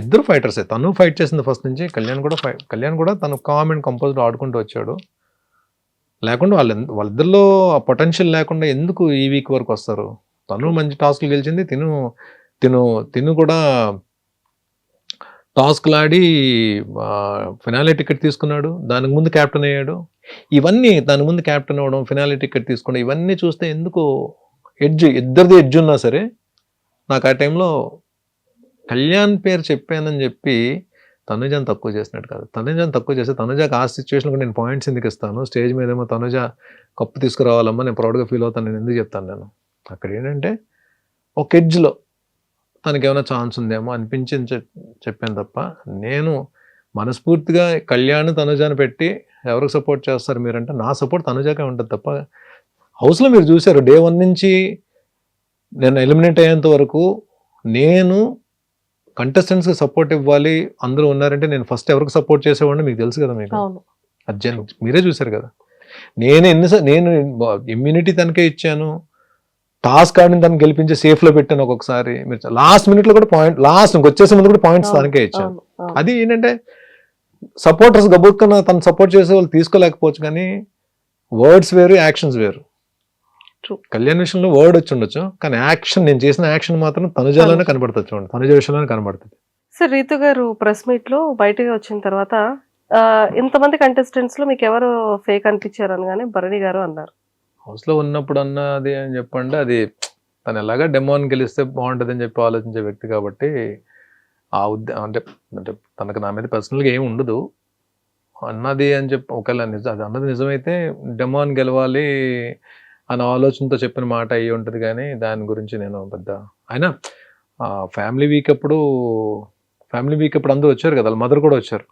ఇద్దరు ఫైటర్సే. తను ఫైట్ చేసింది ఫస్ట్ నుంచి, కళ్యాణ్ కూడా తను కామ్ అండ్ కంపోజ్డ్ ఆడుకుంటూ వచ్చాడు. లేకుండా వాళ్ళిద్దరిలో ఆ పొటెన్షియల్ లేకుండా ఎందుకు ఈ వీక్ వరకు వస్తారు? తను మంచి టాస్క్లు గెలిచింది, తిను కూడా టాస్క్లు ఆడి ఫినాలే టికెట్ తీసుకున్నాడు, దానికి ముందు క్యాప్టెన్ అయ్యాడు. ఇవన్నీ దాని ముందు క్యాప్టెన్ అవ్వడం, ఫినాలే టికెట్ తీసుకోవడం, ఇవన్నీ చూస్తే ఎందుకు ఇద్దరిది ఎడ్జ్ ఉన్నా సరే నాకు ఆ టైంలో కళ్యాణ్ పేరు చెప్పానని చెప్పి తనుజాని తక్కువ చేసినట్టు కాదు. తనుజాని తక్కువ చేస్తే తనుజాకి ఆ సిచ్యువేషన్లో నేను పాయింట్స్ ఎందుకు ఇస్తాను? స్టేజ్ మీద ఏమో తనుజా కప్పు తీసుకురావాలమ్మా, నేను ప్రౌడ్గా ఫీల్ అవుతాను, నేను ఎందుకు చెప్తాను? నేను అక్కడ ఏంటంటే ఒక ఎడ్జ్లో తనకి ఏమైనా ఛాన్స్ ఉందేమో అనిపించింది చెప్పాను తప్ప, నేను మనస్ఫూర్తిగా కళ్యాణ్ తనుజాని పెట్టి ఎవరికి సపోర్ట్ చేస్తారు మీరంటే నా సపోర్ట్ తనుజాకే ఉంటుంది తప్ప. హౌస్లో మీరు చూశారు డే 1 నుంచి నేను ఎలిమినేట్ అయ్యేంత వరకు నేను కంటెస్టెంట్స్కి సపోర్ట్ ఇవ్వాలి, అందరూ ఉన్నారంటే నేను ఫస్ట్ ఎవరికి సపోర్ట్ చేసేవాడిని మీకు తెలుసు కదా. మీకు అర్జున్ మీరే చూశారు కదా. నేను ఇమ్యూనిటీ తనకే ఇచ్చాను, టాస్క్ ఆడిని తను గెలిపించి సేఫ్లో పెట్టాను. ఒక్కొక్కసారి మీరు లాస్ట్ మినిట్లో కూడా లాస్ట్ వచ్చేసే ముందు కూడా పాయింట్స్ తనకే ఇచ్చాను. అది ఏంటంటే సపోర్టర్స్ గబుక్కన తను సపోర్ట్ చేసే వాళ్ళు తీసుకోలేకపోవచ్చు, కానీ వర్డ్స్ వేరు, యాక్షన్స్ వేరు. కళ్యాణ్ విషయంలో వర్డ్ వచ్చి ఉండొచ్చు, కానీ యాక్షన్, నేను చేసిన యాక్షన్ మాత్రం తనుజాలోనే కనబడుతుంది. చూడండి, తనుజ విషయంలోనే కనబడుతుంది. సార్ రీతు గారు ప్రెస్ మీట్ లో బయటకు వచ్చిన తర్వాత ఇంతమంది కంటెస్టెంట్స్ లో మీకు ఎవరు ఫేక్ అనిపించారు అనగానే భరణి గారు అన్నారు. హౌస్లో ఉన్నప్పుడు అన్నది అని చెప్పండి, అది తను ఎలాగా డెమోని గెలిస్తే బాగుంటుంది అని చెప్పి ఆలోచించే వ్యక్తి కాబట్టి ఆ అంటే తనకు నా మీద పర్సనల్గా ఏమి ఉండదు అన్నది అని చెప్పి, ఒకవేళ అది అన్నది నిజమైతే డెమోని గెలవాలి అనే ఆలోచనతో చెప్పిన మాట అయ్యి ఉంటుంది. కానీ దాని గురించి నేను పెద్ద అయినా ఫ్యామిలీ వీక్ అప్పుడు అందరూ వచ్చారు కదా, వాళ్ళ మదర్ కూడా వచ్చారు.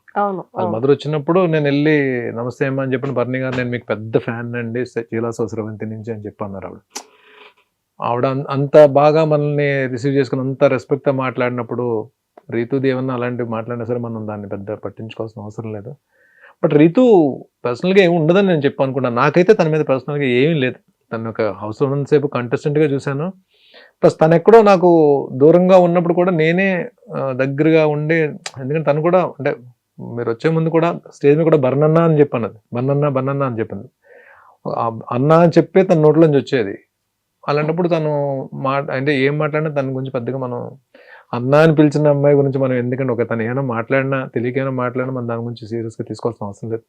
వాళ్ళ మదర్ వచ్చినప్పుడు నేను వెళ్ళి నమస్తే అమ్మా అని చెప్పిన భరణి గారు, నేను మీకు పెద్ద ఫ్యాన్ అండి, చీలా సోసరవంతి నుంచి అని చెప్పి అన్నారు ఆవిడ. ఆవిడ అంత బాగా మనల్ని రిసీవ్ చేసుకుని అంత రెస్పెక్ట్తో మాట్లాడినప్పుడు రీతుది ఏమన్నా అలాంటివి మాట్లాడినా సరే మనం దాన్ని పెద్ద పట్టించుకోవాల్సిన అవసరం లేదు. బట్ రీతు పర్సనల్గా ఏమి ఉండదని నేను చెప్పి అనుకున్నాను. నాకైతే తన మీద పర్సనల్గా ఏమీ లేదు. తను ఒక హౌస్లో ఉన్నంతసేపు కంటెస్టెంట్గా చూశాను. ప్లస్ తను ఎక్కడో నాకు దూరంగా ఉన్నప్పుడు కూడా నేనే దగ్గరగా ఉండి, ఎందుకంటే తను కూడా అంటే మీరు వచ్చే ముందు కూడా స్టేజ్ మీద కూడా బర్నన్న అని చెప్పాను, బర్నన్న అని చెప్పింది. అన్న అని చెప్పే తన నోట్లోంచి వచ్చేది. అలాంటప్పుడు తను అంటే ఏం మాట్లాడినా తన గురించి పెద్దగా మనం అన్న అని పిలిచిన అమ్మాయి గురించి మనం ఎందుకంటే ఒక తను ఏమైనా మాట్లాడినా తెలియకైనా మాట్లాడినా మనం దాని గురించి సీరియస్గా తీసుకోవాల్సిన అవసరం లేదు.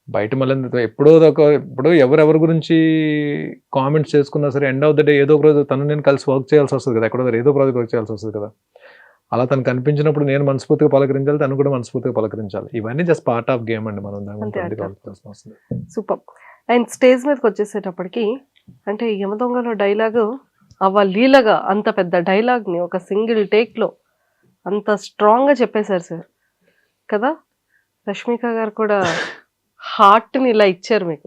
బయట మళ్ళీ ఎప్పుడో ఎవరెవరి గురించి కామెంట్స్ చేసుకున్నా సరే ఎండ్ ఆఫ్ ద డే ఏదో ఒక రోజు తను నేను కలిసి వర్క్ చేయాల్సి వస్తుంది కదా, ఎక్కడో ఏదో ప్రాజెక్ట్ వర్క్ చేయాల్సి వస్తుంది కదా. అలా తను కనిపించినప్పుడు నేను మనస్ఫూర్తిగా పలకరించాలి, తను కూడా మనస్ఫూర్తిగా పలకరించాలి. ఇవన్నీ జస్ట్ పార్ట్ ఆఫ్ గేమ్ అండి. మనం దాని గురించి వస్తుంది. సూపర్. అండ్ స్టేజ్ మీదకి వచ్చేసేటప్పటికి అంటే యమదొంగలో డైలాగు లీలగా అంత పెద్ద డైలాగ్ని ఒక సింగిల్ టేక్లో అంత స్ట్రాంగ్గా చెప్పేశారు సార్ కదా. రష్మిక గారు కూడా హార్ట్ని ఇలా ఇచ్చారు మీకు.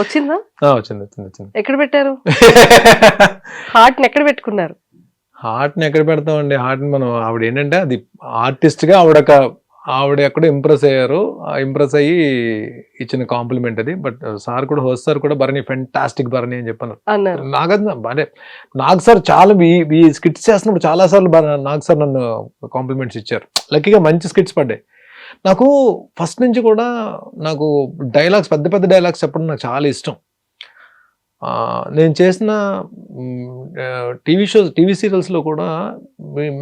వచ్చిందా? వచ్చింది. ఎక్కడ పెట్టారు హార్ట్ని? ఎక్కడ పెట్టుకున్నారు? హార్ట్ని ఎక్కడ పెడతామండి? హార్ట్ని మనం ఆవిడ ఏంటంటే అది ఆర్టిస్ట్గా ఆవిడ ఎక్కడో ఇంప్రెస్ అయ్యారు. ఇంప్రెస్ అయ్యి ఇచ్చిన కాంప్లిమెంట్ అది. బట్ సార్ కూడా హోస్ట్ సార్ కూడా భరణి ఫెంటాస్టిక్ భరణి అని చెప్పాను. నాకు సార్ చాలా ఈ స్కిట్స్ చేస్తున్నప్పుడు చాలా సార్లు నాకు సార్ నన్ను కాంప్లిమెంట్స్ ఇచ్చారు. లక్కీగా మంచి స్కిట్స్ పడ్డాయి. నాకు ఫస్ట్ నుంచి కూడా నాకు డైలాగ్స్ పెద్ద డైలాగ్స్ చెప్పడం నాకు చాలా ఇష్టం. నేను చేసిన టీవీ సీరియల్స్లో కూడా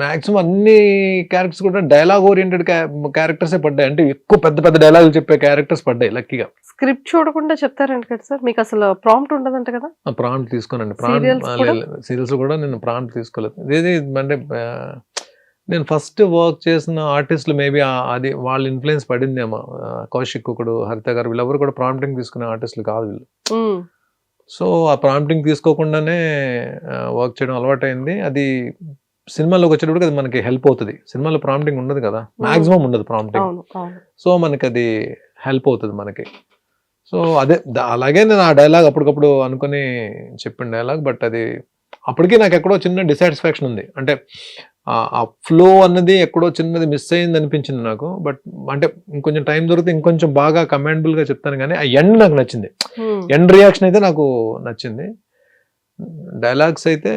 మ్యాక్సిమం అన్ని క్యారెక్టర్స్ కూడా డైలాగ్ ఓరియంటెడ్ క్యారెక్టర్సే పడ్డాయి. అంటే ఎక్కువ పెద్ద డైలాగులు చెప్పే క్యారెక్టర్స్ పడ్డాయి లక్కీగా. స్క్రిప్ట్ చూడకుండా చెప్తారంట కదా సార్, మీకు అసలు ప్రాంప్ట్ ఉండదంట కదా? ప్రాంప్ట్ తీసుకోనండి. సీరియల్స్ కూడా నేను ప్రాంప్ట్ తీసుకోలేదు. ఇది అంటే నేను ఫస్ట్ వర్క్ చేసిన ఆర్టిస్టులు మేబీ అది వాళ్ళ ఇన్ఫ్లుయెన్స్ పడిందేమో. కౌశిక్ ఒకడు, హరిత గారు, వీళ్ళెవరు కూడా ప్రాంప్టింగ్ తీసుకునే ఆర్టిస్టులు కాదు వీళ్ళు. సో ఆ ప్రాంప్టింగ్ తీసుకోకుండానే వర్క్ చేయడం అలవాటైంది. అది సినిమాలోకి వచ్చేటప్పుడు అది మనకి హెల్ప్ అవుతుంది. సినిమాలో ప్రాంప్టింగ్ ఉండదు కదా, మాక్సిమం ఉండదు ప్రాంప్టింగ్. సో మనకి అది హెల్ప్ అవుతుంది మనకి. సో అదే అలాగే నేను ఆ డైలాగ్ అప్పటికప్పుడు అనుకుని చెప్పిన డైలాగ్. బట్ అది అప్పటికీ నాకు ఎక్కడో చిన్న డిసాటిస్ఫాక్షన్ ఉంది. అంటే ఆ ఫ్లో అన్నది ఎక్కడో చిన్నది మిస్ అయింది అనిపించింది నాకు. బట్ అంటే ఇంకొంచెం టైం దొరికితే ఇంకొంచెం బాగా కమాండబుల్గా చెప్తాను. కానీ ఆ ఎండ్ నాకు నచ్చింది. ఎండ్ రియాక్షన్ అయితే నాకు నచ్చింది. డైలాగ్స్ అయితే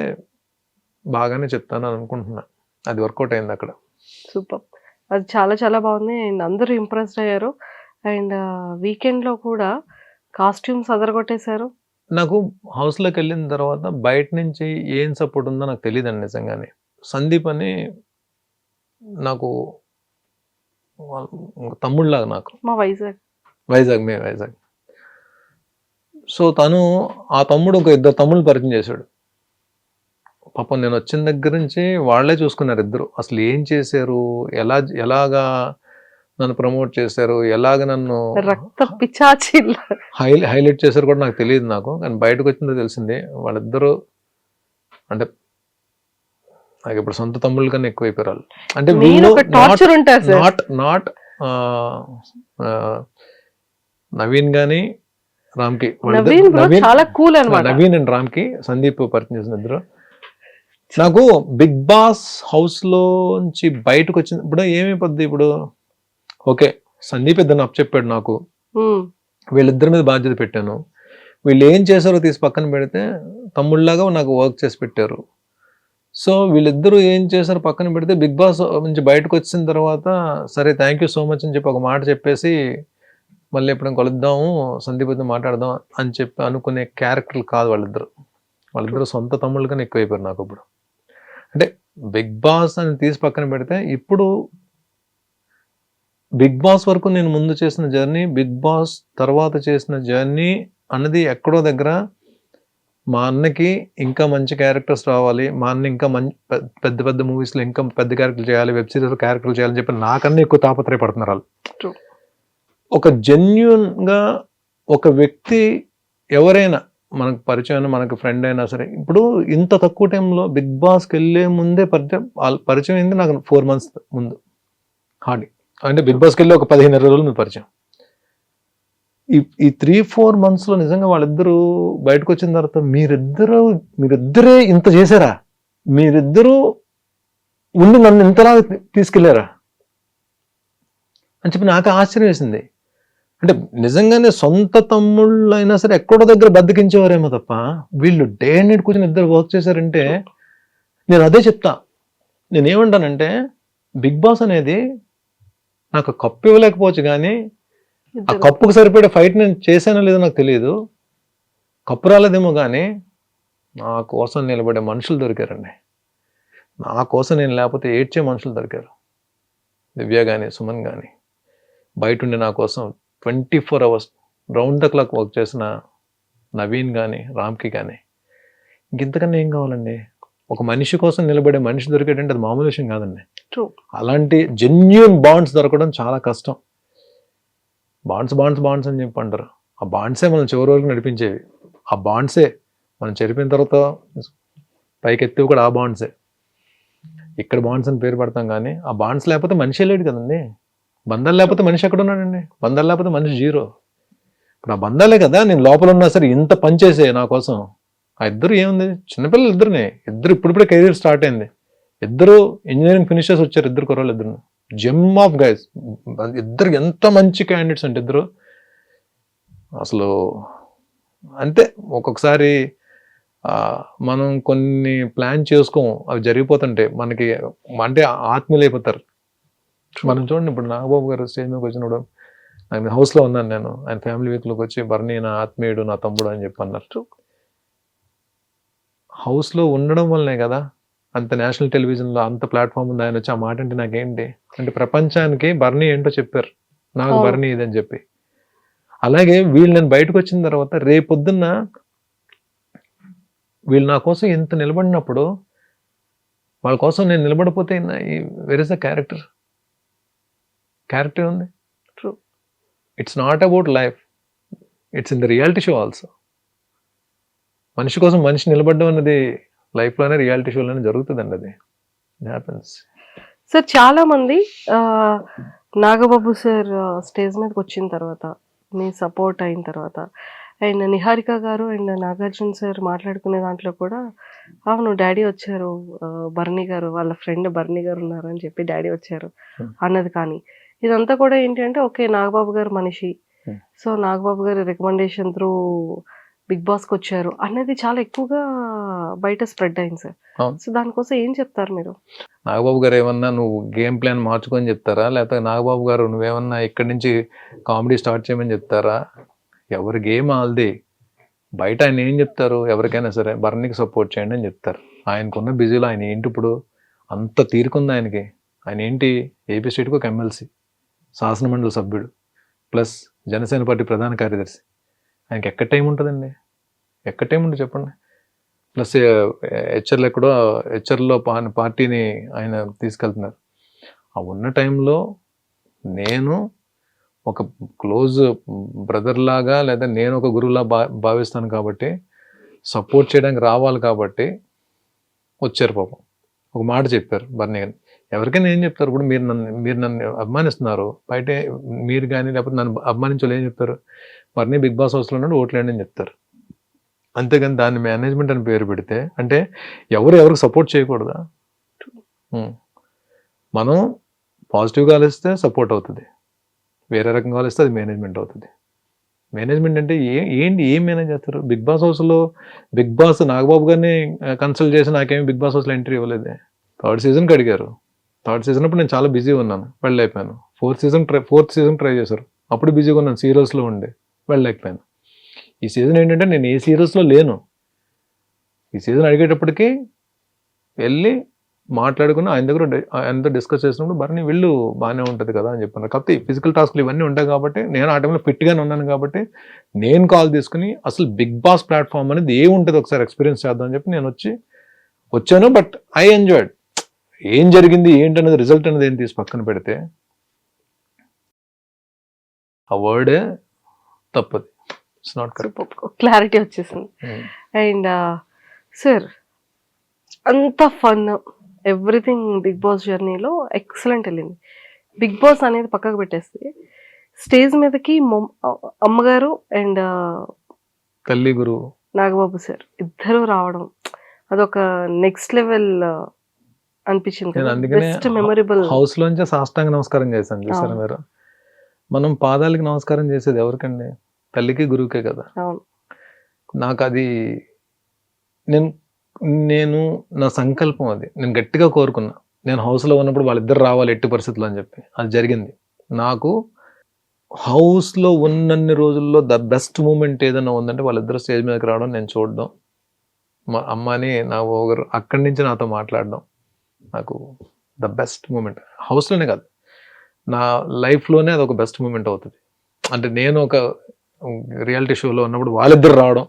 బాగానే చెప్తాను అనుకుంటున్నా. అది వర్కౌట్ అయింది అక్కడ. సూపర్. అది చాలా బాగుంది. అండ్ అందరూ ఇంప్రెస్డ్ అయ్యారు. అండ్ వీకెండ్లో కూడా కాస్ట్యూమ్స్ అదరగొట్టేశారు. నాకు హౌస్లోకి వెళ్ళిన తర్వాత బయట నుంచి ఏం సపోర్ట్ ఉందో నాకు తెలియదండి నిజంగానే. సందీప్ అని నాకు తమ్ముళ్ళలాగా, నాకు మా వైజాగ్. సో తను ఆ తమ్ముడు ఒక ఇద్దరు తమ్ముళ్ళు పరిచయం చేశాడు. పాపం నేను వచ్చిన దగ్గర నుంచి వాళ్ళే చూసుకున్నారు ఇద్దరు. అసలు ఏం చేశారు, ఎలాగా నన్ను ప్రమోట్ చేశారు, ఎలాగ నన్ను హైలైట్ చేశారు కూడా నాకు తెలియదు. నాకు కానీ బయటకు వచ్చిందో తెలిసింది. వాళ్ళిద్దరూ అంటే నాకు ఇప్పుడు సొంత తమ్ముళ్ళ కన్నా ఎక్కువైపోయారు. అంటే నాట్ నవీన్ గాని రామ్కి, నవీన్ అండ్ రామ్కి సందీప్ పరిచయం చేసిన ఇద్దరు. నాకు బిగ్ బాస్ హౌస్ లోంచి బయటకు వచ్చిన ఇప్పుడు ఏమైపోద్ది, ఇప్పుడు ఓకే సందీప్ ఇద్దరు అప్ చెప్పాడు నాకు, వీళ్ళిద్దరి మీద బాధ్యత పెట్టాను. వీళ్ళు ఏం చేశారో తీసి పక్కన పెడితే తమ్ముళ్ళలాగా నాకు వర్క్ చేసి పెట్టారు. సో వీళ్ళిద్దరూ ఏం చేశారు పక్కన పెడితే బిగ్ బాస్ నుంచి బయటకు వచ్చిన తర్వాత సరే థ్యాంక్ యూ సో మచ్ అని చెప్పి ఒక మాట చెప్పేసి మళ్ళీ ఎప్పుడైనా కలుద్దాము సందీప్తో మాట్లాడదాం అని చెప్పి అనుకునే క్యారెక్టర్లు కాదు వాళ్ళిద్దరు సొంత తమ్ముళ్ళకన్నా ఎక్కువైపోయారు నాకు ఇప్పుడు. అంటే బిగ్ బాస్ అని తీసి పక్కన పెడితే ఇప్పుడు బిగ్ బాస్ వరకు నేను ముందు చేసిన జర్నీ, బిగ్ బాస్ తర్వాత చేసిన జర్నీ అన్నది ఎక్కడో దగ్గర మా అన్నకి ఇంకా మంచి క్యారెక్టర్స్ రావాలి, మా అన్న ఇంకా పెద్ద మూవీస్లో ఇంకా పెద్ద క్యారెక్టర్లు చేయాలి, వెబ్ సిరీస్లో క్యారెక్టర్లు చేయాలని చెప్పి నాకన్నా ఎక్కువ తాపత్రయపడుతున్నారు వాళ్ళు. ఒక జెన్యూన్గా ఒక వ్యక్తి ఎవరైనా మనకు పరిచయం, మనకు ఫ్రెండ్ అయినా సరే, ఇప్పుడు ఇంత తక్కువ టైంలో బిగ్ బాస్కి వెళ్ళే ముందే పరిచయం అయింది నాకు 4 months ముందు హార్డ్లీ. అంటే బిగ్ బాస్కి వెళ్ళి ఒక 15-20 రోజులు ముందు పరిచయం. ఈ 3-4 months లో నిజంగా వాళ్ళిద్దరూ బయటకు వచ్చిన తర్వాత మీరిద్దరే ఇంత చేశారా, మీరిద్దరూ ఉండి నన్ను ఇంతలా తీసుకెళ్లారా అని చెప్పి నాకు ఆశ్చర్యం వేసింది. అంటే నిజంగానే సొంత తమ్ముళ్ళు అయినా సరే ఎక్కడో దగ్గర బద్దకించేవారేమో తప్ప వీళ్ళు డే అండ్ నైట్ కూర్చొని ఇద్దరు వర్క్ చేశారంటే నేను అదే చెప్తా. నేనేమంటానంటే బిగ్ బాస్ అనేది నాకు కప్పు ఇవ్వలేకపోవచ్చు కానీ ఆ కప్పుకు సరిపడే ఫైట్ నేను చేశానో లేదో నాకు తెలియదు, కప్పు రాలేదేమో కానీ నా కోసం నిలబడే మనుషులు దొరికారండి. నా కోసం నేను లేకపోతే ఏడ్చే మనుషులు దొరికారు. దివ్య కానీ సుమన్ కానీ బయట ఉండి నా కోసం 24 hours round the clock work చేసిన నవీన్ కానీ రామ్కి కానీ ఇంకెంతకన్నా ఏం కావాలండి. ఒక మనిషి కోసం నిలబడే మనిషి దొరికేటంటే అది మామూలు విషయం కాదండి. అలాంటి జెన్యూన్ బాండ్స్ దొరకడం చాలా కష్టం. బాండ్స్ అని చెప్పి అంటారు. ఆ బాండ్సే మనం చివరి వరకు నడిపించేవి. ఆ బాండ్సే మనం చెరిపిన తర్వాత పైకెత్తివి కూడా ఆ బాండ్సే. ఇక్కడ బాండ్స్ అని పేరు పెడతాం కానీ ఆ బాండ్స్ లేకపోతే మనిషి లేడు కదండి. బంధాలు లేకపోతే మనిషి ఎక్కడ ఉన్నాడండి? బంధాలు లేకపోతే మనిషి జీరో. ఇప్పుడు ఆ బంధాలే కదా నేను లోపల ఉన్నా సరే ఇంత పనిచేసే నా కోసం. ఆ ఇద్దరు ఏముంది, చిన్నపిల్లలు ఇద్దరు ఇప్పుడిప్పుడే కెరీర్ స్టార్ట్ అయింది. ఇద్దరు ఇంజనీరింగ్ ఫినిషర్స్ వచ్చారు, ఇద్దరు కుర్రాళ్ళు ఇద్దరు. జెమ్ ఆఫ్ గైస్ ఇద్దరు. ఎంత మంచి క్యాండిడేట్స్ అంటే ఇద్దరు అసలు. అంతే ఒక్కొక్కసారి మనం కొన్ని ప్లాన్ చేసుకోం, అవి జరిగిపోతుంటే మనకి అంటే ఆత్మీయులు అయిపోతారు. మనం చూడండి ఇప్పుడు నాగబాబు గారు స్టేజ్ మీదకి వచ్చినప్పుడు ఆయన హౌస్లో ఉన్నాను నేను, ఆయన ఫ్యామిలీ వీక్లోకి వచ్చి బర్నీ నా ఆత్మీయుడు నా తమ్ముడు అని చెప్పి అన్నారు. హౌస్లో ఉండడం వల్లనే కదా అంత నేషనల్ టెలివిజన్లో అంత ప్లాట్ఫామ్ ఉంది. ఆయన వచ్చి ఆ మాట అంటే నాకేంటి అంటే ప్రపంచానికి బర్నీ ఏంటో చెప్పారు, నాకు బర్నీ ఇదని చెప్పి. అలాగే వీళ్ళు నేను బయటకు వచ్చిన తర్వాత రేపొద్దున్న వీళ్ళు నా కోసం ఎంత నిలబడినప్పుడు వాళ్ళ కోసం నేను నిలబడిపోతే వెర్ ఇస్ ద క్యారెక్టర్ ఉంది. True. It's not about life, it's in the reality show also. మనిషి కోసం మనిషి నిలబడడం అనేది లైఫ్లోనే రియాలిటీ షోలోనే జరుగుతుందండి. అది హ్యాపెన్స్. సార్ చాలా మంది నాగబాబు సార్ స్టేజ్ మీదకి వచ్చిన తర్వాత మీ సపోర్ట్ అయిన తర్వాత అండ్ నిహారిక గారు అండ్ నాగార్జున సార్ మాట్లాడుకునే దాంట్లో కూడా అవును డాడీ వచ్చారు, బర్నీ గారు వాళ్ళ ఫ్రెండ్ బర్నీ గారు ఉన్నారు అని చెప్పి డాడీ వచ్చారు అన్నది. కానీ ఇదంతా కూడా ఏంటి అంటే ఓకే నాగబాబు గారు మనిషి, సో నాగబాబు గారి రికమెండేషన్ త్రూ బిగ్ బాస్కి వచ్చారు అన్నది చాలా ఎక్కువగా బయట స్ప్రెడ్ అయింది సార్. సో దానికోసం ఏం చెప్తారు మీరు? నాగబాబు గారు ఏమన్నా నువ్వు గేమ్ ప్లాన్ మార్చుకొని చెప్తారా, లేకపోతే నాగబాబు గారు నువ్వేమన్నా ఇక్కడి నుంచి కామెడీ స్టార్ట్ చేయమని చెప్తారా? ఎవరి గేమ్ ఆల్ది. బయట ఆయన ఏం చెప్తారు, ఎవరికైనా సరే బర్నీకి సపోర్ట్ చేయండి అని చెప్తారు. ఆయనకున్న బిజీలో ఆయన ఏంటి ఇప్పుడు అంత తీరుకుంది ఆయనకి. ఆయన ఏంటి ఏపీ స్టేట్కి ఒక ఎమ్మెల్సీ, శాసనమండలి సభ్యుడు, ప్లస్ జనసేన పార్టీ ప్రధాన కార్యదర్శి. ఆయనకి ఎక్కడ టైం ఉంటుందండి? ఎక్కడ టైం ఉంటుంది చెప్పండి? ప్లస్ హెచ్ఆర్లో ఎక్కడో హెచ్ఆర్లో పార్టీని ఆయన తీసుకెళ్తున్నారు. ఆ ఉన్న టైంలో నేను ఒక క్లోజ్ బ్రదర్ లాగా లేదా నేను ఒక గురువులా భావిస్తాను కాబట్టి సపోర్ట్ చేయడానికి రావాలి కాబట్టి వచ్చారు. పాపం ఒక మాట చెప్పారు బర్నీ గారిని. ఎవరికైనా ఏం చెప్తారు? ఇప్పుడు మీరు నన్ను అభిమానిస్తున్నారు, బయట మీరు కానీ లేకపోతే నన్ను అభిమానించాలి ఏం చెప్తారు? బర్నీ బిగ్ బాస్ హౌస్లో ఉన్నాడు ఓట్లేండి అని చెప్తారు. అంతేగాని దాన్ని మేనేజ్మెంట్ అని పేరు పెడితే అంటే ఎవరికి సపోర్ట్ చేయకూడదా? మనం పాజిటివ్గా ఆలోచిస్తే సపోర్ట్ అవుతుంది, వేరే రకంగా ఆలోచిస్తే అది మేనేజ్మెంట్ అవుతుంది. మేనేజ్మెంట్ అంటే ఏం మేనేజ్ చేస్తారు? బిగ్ బాస్ హౌస్లో బిగ్ బాస్ నాగబాబు గారిని కన్సల్ట్ చేసి నాకేమి బిగ్ బాస్ హౌస్లో ఎంట్రీ ఇవ్వలేదే. 3rd సీజన్కి అడిగారు. 3rd సీజన్ అప్పుడు నేను చాలా బిజీ ఉన్నాను, వెళ్ళలేకపోయాను. 4th సీజన్ ట్రై చేశారు, అప్పుడు బిజీగా ఉన్నాను, సీరియల్స్లో ఉండే వెళ్ళలేకపోయాను. ఈ సీజన్ ఏంటంటే నేను ఏ సీరియల్స్లో లేను. ఈ సీజన్ అడిగేటప్పటికి వెళ్ళి మాట్లాడుకుని ఆయనతో డిస్కస్ చేసినప్పుడు బర్నీ వెళ్ళు బాగానే ఉంటుంది కదా అని చెప్పాను. కాకపోతే ఫిజికల్ టాస్క్లు ఇవన్నీ ఉంటాయి కాబట్టి నేను ఆ టైంలో ఫిట్గానే ఉన్నాను కాబట్టి నేను కాల్ తీసుకుని అసలు బిగ్ బాస్ ప్లాట్ఫామ్ అనేది ఏముంటుంది ఒకసారి ఎక్స్పీరియన్స్ చేద్దాం అని చెప్పి నేను వచ్చాను. But I enjoyed. ఏం జరిగింది ఏంటనేది రిజల్ట్ అనేది ఏం తీసి పక్కన పెడితే ఆ వర్డే తప్పది. It's not correct. క్లారిటీ వచ్చేసింది. అండ్ సార్ అంత ఫన్ ఎవ్రీథింగ్ బిగ్ బాస్ జర్నీలో ఎక్సలెంట్ వెళ్ళింది. బిగ్ బాస్ అనేది పక్కకు పెట్టేస్తే స్టేజ్ మీదకి అమ్మగారు అండ్ తల్లి గురువు. నాగబాబు సార్ ఇద్దరు రావడం అదొక నెక్స్ట్ లెవెల్ అనిపించింది నేను కదా. అందుకనే బెస్ట్ మెమొరబుల్. హౌస్ లోంచే సాష్టాంగ నమస్కారం చేశాను చూసారా అవును. మీరు. మనం పాదాలకి నమస్కారం చేసేది ఎవరికండి? తల్లికి గురువుకే కదా. అవును. నాకు అది నేను నేను నా సంకల్పం అది. నేను గట్టిగా కోరుకున్నా. నేను హౌస్లో ఉన్నప్పుడు వాళ్ళిద్దరు రావాలి ఎట్టి పరిస్థితుల్లో అని చెప్పి. అది జరిగింది. నాకు హౌస్లో ఉన్నన్ని రోజుల్లో ద బెస్ట్ మూమెంట్ ఏదైనా ఉందంటే వాళ్ళిద్దరు స్టేజ్ మీదకి రావడం, నేను చూడడం, మా అమ్మని నా ఒకరు అక్కడి నుంచి నాతో మాట్లాడడం నాకు ద బెస్ట్ మూమెంట్. హౌస్లోనే కాదు, నా లైఫ్లోనే అది ఒక బెస్ట్ మూమెంట్ అవుతుంది. అంటే నేను ఒక రియాలిటీ షోలో ఉన్నప్పుడు వాళ్ళిద్దరు రావడం,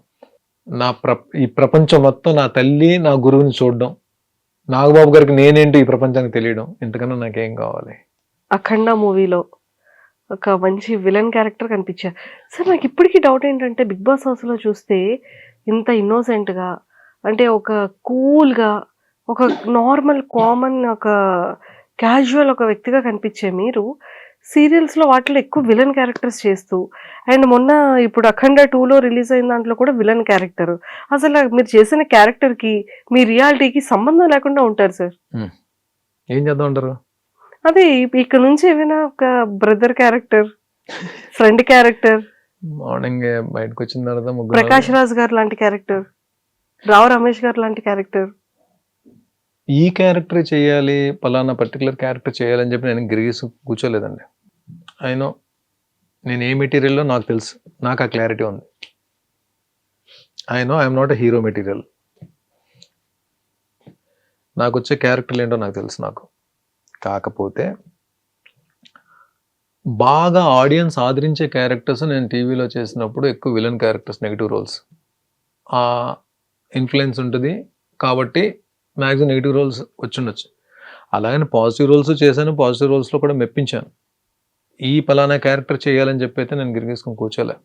ఈ ప్రపంచం మొత్తం నా తల్లి నా గురువుని చూడడం, నాగబాబు గారికి నేనేంటి ఈ ప్రపంచానికి తెలియడం, ఇంతకన్నా నాకేం కావాలి. అఖండ మూవీలో ఒక మంచి విలన్ క్యారెక్టర్ కనిపించారు సార్. నాకు ఇప్పటికీ డౌట్ ఏంటంటే బిగ్ బాస్ హౌస్లో చూస్తే ఇంత ఇన్నోసెంట్గా, అంటే ఒక కూల్గా, ఒక నార్మల్ కామన్ ఒక క్యాజువల్ ఒక వ్యక్తిగా కనిపించే మీరు సీరియల్స్లో వాటిలో ఎక్కువ విలన్ క్యారెక్టర్స్ చేస్తూ, అండ్ మొన్న ఇప్పుడు అఖండ 2లో రిలీజ్ అయిన దాంట్లో కూడా విలన్ క్యారెక్టర్. అసలు మీరు చేసిన క్యారెక్టర్కి మీ రియాలిటీకి సంబంధం లేకుండా ఉంటారు సార్. ఏం చేద్దాం అంటారు? అదే ఇక్కడ నుంచి ఏమైనా ఒక brother character, friend character, morning బయటకు వచ్చిన తర్వాత ముగ్గురు ప్రకాష్ రాజ్ గారు లాంటి క్యారెక్టర్, రావు రమేష్ గారు లాంటి క్యారెక్టర్. ఈ క్యారెక్టర్ చేయాలి, పలానా పర్టికులర్ క్యారెక్టర్ చేయాలని చెప్పి నేను గిరిగీసి కూర్చోలేదండి. అయినో నేను ఏ మెటీరియల్లో నాకు తెలుసు, నాకు ఆ క్లారిటీ ఉంది. I'm not a hero material. నాకు వచ్చే క్యారెక్టర్లు ఏంటో నాకు తెలుసు. నాకు కాకపోతే బాగా ఆడియన్స్ ఆదరించే క్యారెక్టర్స్ నేను టీవీలో చేసినప్పుడు ఎక్కువ విలన్ క్యారెక్టర్స్, నెగిటివ్ రోల్స్ ఆ ఇన్ఫ్లుయెన్స్ ఉంటుంది కాబట్టి మ్యాక్సిమం నెగిటివ్ రోల్స్ వచ్చుండొచ్చు. అలాగని పాజిటివ్ రోల్స్ చేశాను, పాజిటివ్ రోల్స్లో కూడా మెప్పించాను. ఈ పలానా క్యారెక్టర్ చేయాలని చెప్పి అయితే నేను గిరిగేసుకొని కూర్చోలే.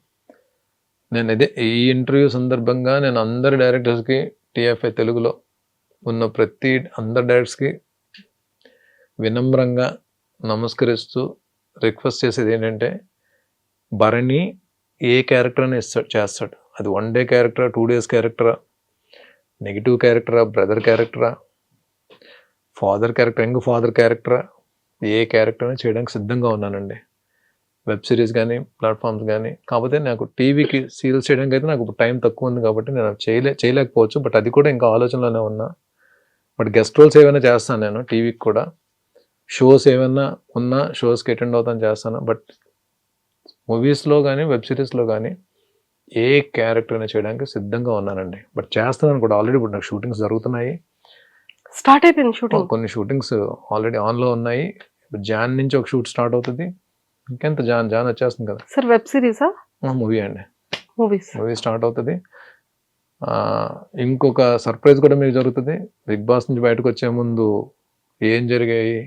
నేను ఇదే ఈ ఇంటర్వ్యూ సందర్భంగా నేను అందరి డైరెక్టర్స్కి, టీఎఫ్ఐ తెలుగులో ఉన్న ప్రతి అందరి డైరెక్టర్స్కి వినమ్రంగా నమస్కరిస్తూ రిక్వెస్ట్ చేసేది ఏంటంటే, భరణి ఏ క్యారెక్టర్ అని చేస్తాడు. అది 1 డే క్యారెక్టరా, 2 days క్యారెక్టరా, నెగిటివ్ క్యారెక్టరా, బ్రదర్ క్యారెక్టరా, ఫాదర్ క్యారెక్టర్, యంగ్ ఫాదర్ క్యారెక్టరా, ఏ క్యారెక్టర్ అని చేయడానికి సిద్ధంగా ఉన్నానండి. వెబ్ సిరీస్ కానీ, ప్లాట్ఫామ్స్ కానీ. కాకపోతే నాకు టీవీకి సీరియల్స్ చేయడానికి అయితే నాకు టైం తక్కువ ఉంది కాబట్టి నేను చేయలేకపోవచ్చు. బట్ అది కూడా ఇంకా ఆలోచనలోనే ఉన్నా. బట్ గెస్ట్ రోల్స్ ఏమైనా చేస్తాను నేను టీవీకి కూడా. షోస్ ఏమైనా ఉన్నా షోస్కి అటెండ్ అవుతాను, చేస్తాను. బట్ మూవీస్లో కానీ వెబ్ సిరీస్లో కానీ ఏ క్యారెక్టర్ అయినా చేయడానికి సిద్ధంగా ఉన్నానండి. బట్ చేస్తున్నాను కూడా ఆల్రెడీ. ఇప్పుడు నాకు షూటింగ్స్ జరుగుతున్నాయి, స్టార్ట్ అయిపోయింది షూటింగ్. కొన్ని షూటింగ్స్ ఆల్రెడీ ఆన్లో ఉన్నాయి. జాన్ నుంచి ఒక షూట్ స్టార్ట్ అవుతుంది. ఇంకెంత జాన్ వచ్చేస్తుంది కదా సార్. వెబ్ సిరీసా? మూవీ అండి. మూవీ స్టార్ట్ అవుతుంది. ఇంకొక సర్ప్రైజ్ కూడా మీకు జరుగుతుంది. బిగ్ బాస్ నుంచి బయటకు వచ్చే ముందు ఏం జరిగాయి,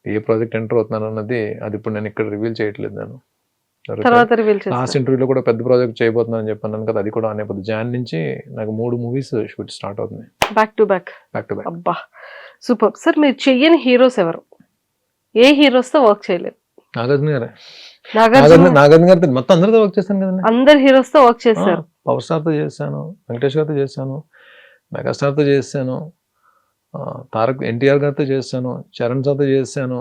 ఏ ప్రాజెక్ట్ ఎంటర్ అవుతున్నాను అన్నది అది ఇప్పుడు నేను ఇక్కడ రివీల్ చేయట్లేదు. నేను తర్వాత రివీల్ చేస్తాను. లాస్ట్ ఇంటర్వ్యూలో కూడా పెద్ద ప్రాజెక్ట్ చేయబోతున్నాను అని చెప్పాను కదా, అది కూడా అనేపోతుంది. జాన్ నుంచి నాకు 3 movies షూట్ స్టార్ట్ అవుతుంది, బ్యాక్ టు బ్యాక్. అబ్బా సూపర్ సార్. మీరు చెయ్యని హీరోస్ ఎవరు? ఏ హీరోస్ తో వర్క్ చేయలేదు? నాగార్జున గారే. నాగార్జున గారితో మొత్తం అందరితో వర్క్ చేశాను కదండి. అందరు హీరోస్ తో వర్క్ చేశారు. పవర్ స్టార్ తో చేశాను, వెంకటేష్ గారితో చేశాను, మెగాస్టార్ తో చేశాను, తారక్ ఎన్టీఆర్ గారితో చేశాను, చరణ్ సార్తో చేశాను.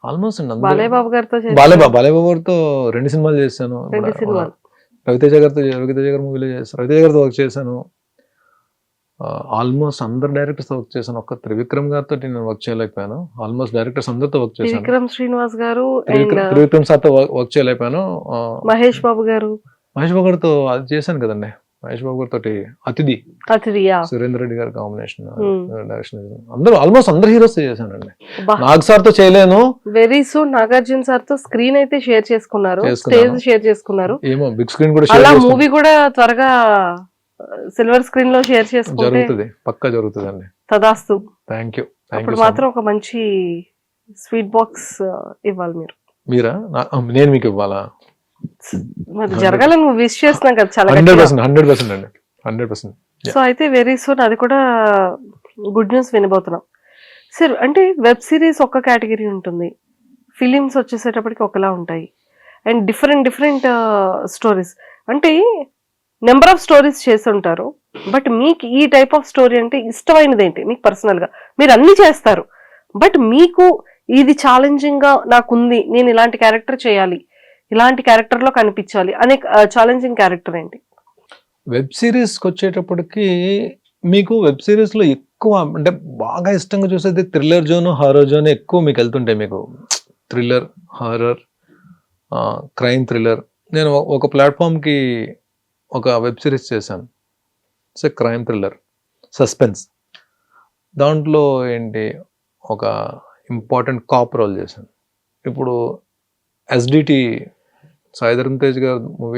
ఆల్మోస్ట్ బాలయ్యబాబు గారితో బాలయ్యబాబు గారితో 2 సినిమాలు చేశాను. రవితేజ గారి మూవీలో చేశాను, రవితేజ గారితో వర్క్ చేశాను. ఆల్మోస్ట్ అందరు డైరెక్టర్స్ వర్క్ చేశాను. ఒక్క త్రివిక్రమ్ గారితో నేను వర్క్ చేయలేకపోయాను. ఆల్మోస్ట్ డైరెక్టర్స్ అందరితో వర్క్ చేశాను. విక్రమ్ శ్రీనివాస్ గారు, త్రివిక్రమ్ సార్తో వర్క్ చేయలేకపోయాను. మహేష్ బాబు గారితో అది చేశాను కదండి. మహేష్ బాబు గారితో అతిథి, సురేందర్ రెడ్డి గారి కాంబినేషన్ డైరెక్షన్. అందరూ ఆల్మోస్ట్ అందరు హీరోస్ చేశానండి. నాగ్ సార్ తో చేయలేను. వెరీ సూన్ నాగార్జున సార్ తో స్క్రీన్ అయితే షేర్ చేసుకున్నారు, స్టేజ్ షేర్ చేసుకున్నారు. ఏమో బిగ్ స్క్రీన్ కూడా అలా మూవీ కూడా త్వరగా సిల్వర్ స్క్రీన్ లో షేర్ చేసుకుంటే జరుగుతుంది, పక్కా జరుగుతుందండి. తదాస్తు. Thank you. అప్పుడు మాత్రం ఒక మంచి స్వీట్ బాక్స్ ఇవ్వాలి మీరా? నేను మీకు ఇవ్వాలా? మరి జరగాలని విష్ చేస్తున్నాం కదా చాలా. 100% అండి, 100%. సో అయితే వెరీ సూన్ అది కూడా గుడ్ న్యూస్ వినబోతున్నాం సార్. అంటే వెబ్ సిరీస్ ఒక కేటగిరీ ఉంటుంది, ఫిలిమ్స్ వచ్చేసేటప్పటికి ఒకలా ఉంటాయి. అండ్ డిఫరెంట్ స్టోరీస్ అంటే నెంబర్ ఆఫ్ స్టోరీస్ చేస్తుంటారు. బట్ మీకు ఈ టైప్ ఆఫ్ స్టోరీ అంటే ఇష్టమైనది ఏంటి మీకు పర్సనల్గా? మీరు అన్ని చేస్తారు, బట్ మీకు ఇది ఛాలెంజింగ్గా నాకుంది, నేను ఇలాంటి క్యారెక్టర్ చేయాలి, ఇలాంటి క్యారెక్టర్లో కనిపించాలి అనే ఛాలెంజింగ్ క్యారెక్టర్ ఏంటి? వెబ్ సిరీస్కి వచ్చేటప్పటికి మీకు వెబ్ సిరీస్లో ఎక్కువ అంటే బాగా ఇష్టంగా చూసేది థ్రిల్లర్ జోన్, హారర్ జోన్ ఎక్కువ మీకు వెళ్తుంటాయి. మీకు థ్రిల్లర్, హారర్, క్రైమ్ థ్రిల్లర్. నేను ఒక ప్లాట్ఫామ్కి ఒక వెబ్ సిరీస్ చేశాను, it's a crime thriller suspense. దాంట్లో ఏంటి ఒక ఇంపార్టెంట్ కాప్ రోల్ చేశాను. ఇప్పుడు ఎస్డిటి సాయి ధరమ్ తేజ్ గారు మూవీ